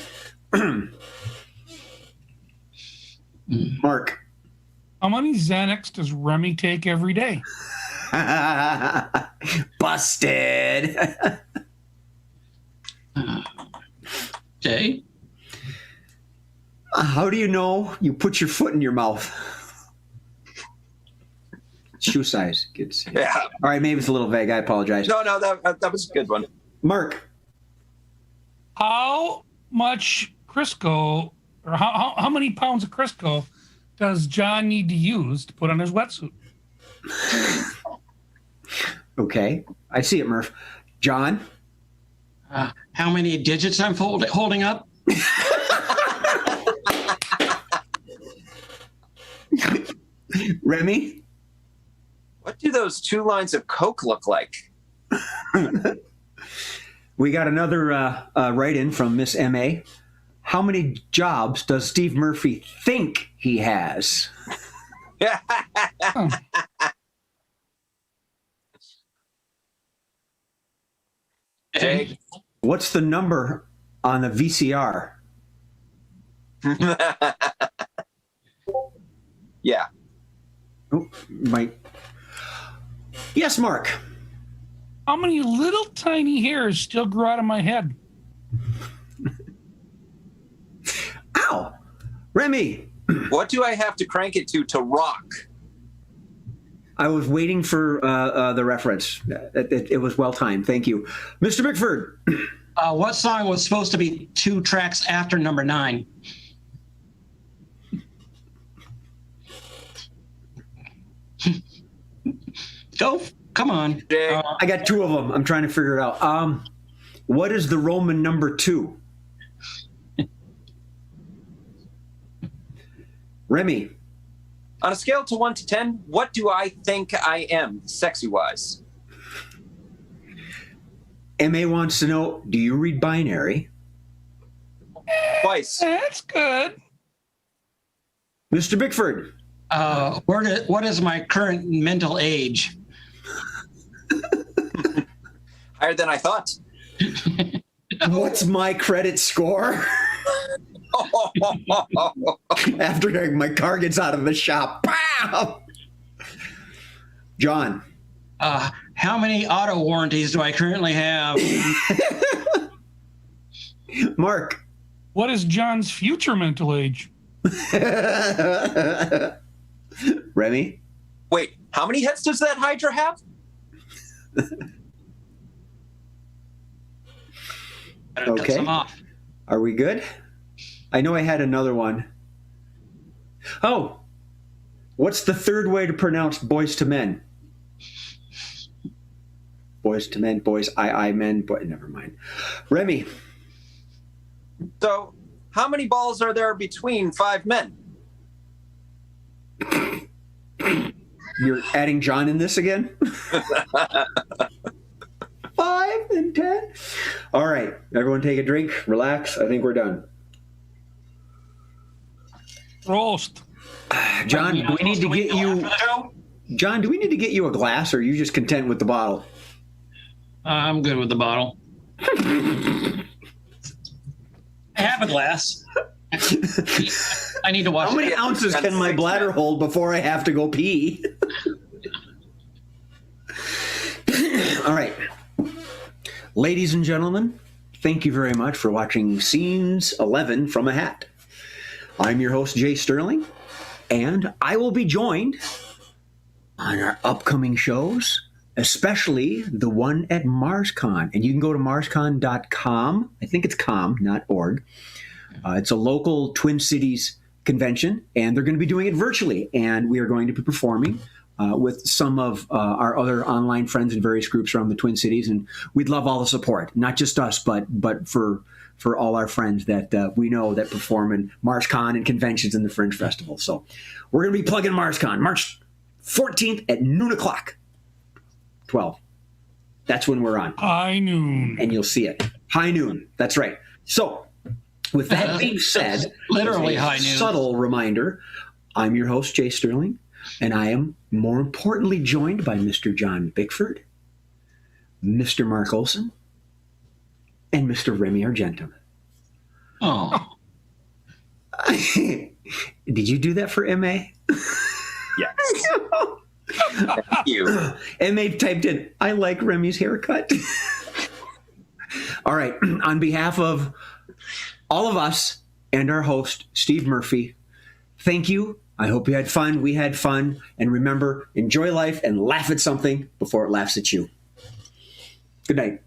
Mark. How many Xanax does Remy take every day? Busted. Jay? How do you know you put your foot in your mouth? Shoe size, kids. Yeah. All right, maybe it's a little vague. I apologize. No, that was a good one. Mark. How much Crisco, or how many pounds of Crisco does John need to use to put on his wetsuit? Okay, I see it, Murph. John? How many digits I'm holding up? Remy? What do those 2 lines of Coke look like? We got another write-in from Miss M.A. How many jobs does Steve Murphy think he has? Jake? What's the number on the VCR? Yeah. Oh, Mike. Yes, Mark. How many little tiny hairs still grow out of my head? Ow! Remy. What do I have to crank it to rock? I was waiting for the reference. It was well timed. Thank you. Mr. Bickford. What song was supposed to be 2 tracks after number 9? Go. Come on. Jake? I got 2 of them. I'm trying to figure it out. What is the Roman number 2? Remy. On a scale to 1 to 10, what do I think I am, sexy-wise? M.A. wants to know, do you read binary? Twice. That's good. Mr. Bickford. What is my current mental age? Higher than I thought. What's my credit score? After my car gets out of the shop. Pow! John. How many auto warranties do I currently have? Mark. What is John's future mental age? Remy. Wait, how many heads does that Hydra have? Okay. Some off. Are we good? I know I had another one. Oh. What's the third way to pronounce boys to men? Boys to men, boys, I, men, boy, never mind. Remy. So, how many balls are there between 5 men? You're adding John in this again? 5 and 10. All right, everyone take a drink, relax. I think we're done. Roast. John, do we need to get you? John, do we need to get you a glass, or are you just content with the bottle? I'm good with the bottle. I have a glass. I need to wash How many it. ounces can my bladder hold before I have to go pee? All right. Ladies and gentlemen, thank you very much for watching Scenes 11 from a Hat. I'm your host, Jay Sterling, and I will be joined on our upcoming shows, especially the one at MarsCon. And you can go to marscon.com. I think it's com, not org. It's a local Twin Cities convention, and they're going to be doing it virtually. And we are going to be performing with some of our other online friends in various groups around the Twin Cities. And we'd love all the support, not just us, but for all our friends that we know that perform in MarsCon and conventions and the Fringe Festival. So we're going to be plugging MarsCon, March 14th at noon o'clock. 12. That's when we're on. High noon. And you'll see it. High noon. That's right. So with that being said, Literally as a high noon. subtle reminder, I'm your host, Jay Sterling, and I am more importantly joined by Mr. John Bickford, Mr. Mark Olson, and Mr. Remy Argentum. Oh. Did you do that for M.A.? Yes. Thank you. M.A. typed in, I like Remy's haircut. All right. On behalf of all of us and our host, Steve Murphy, thank you. I hope you had fun. We had fun. And remember, enjoy life and laugh at something before it laughs at you. Good night.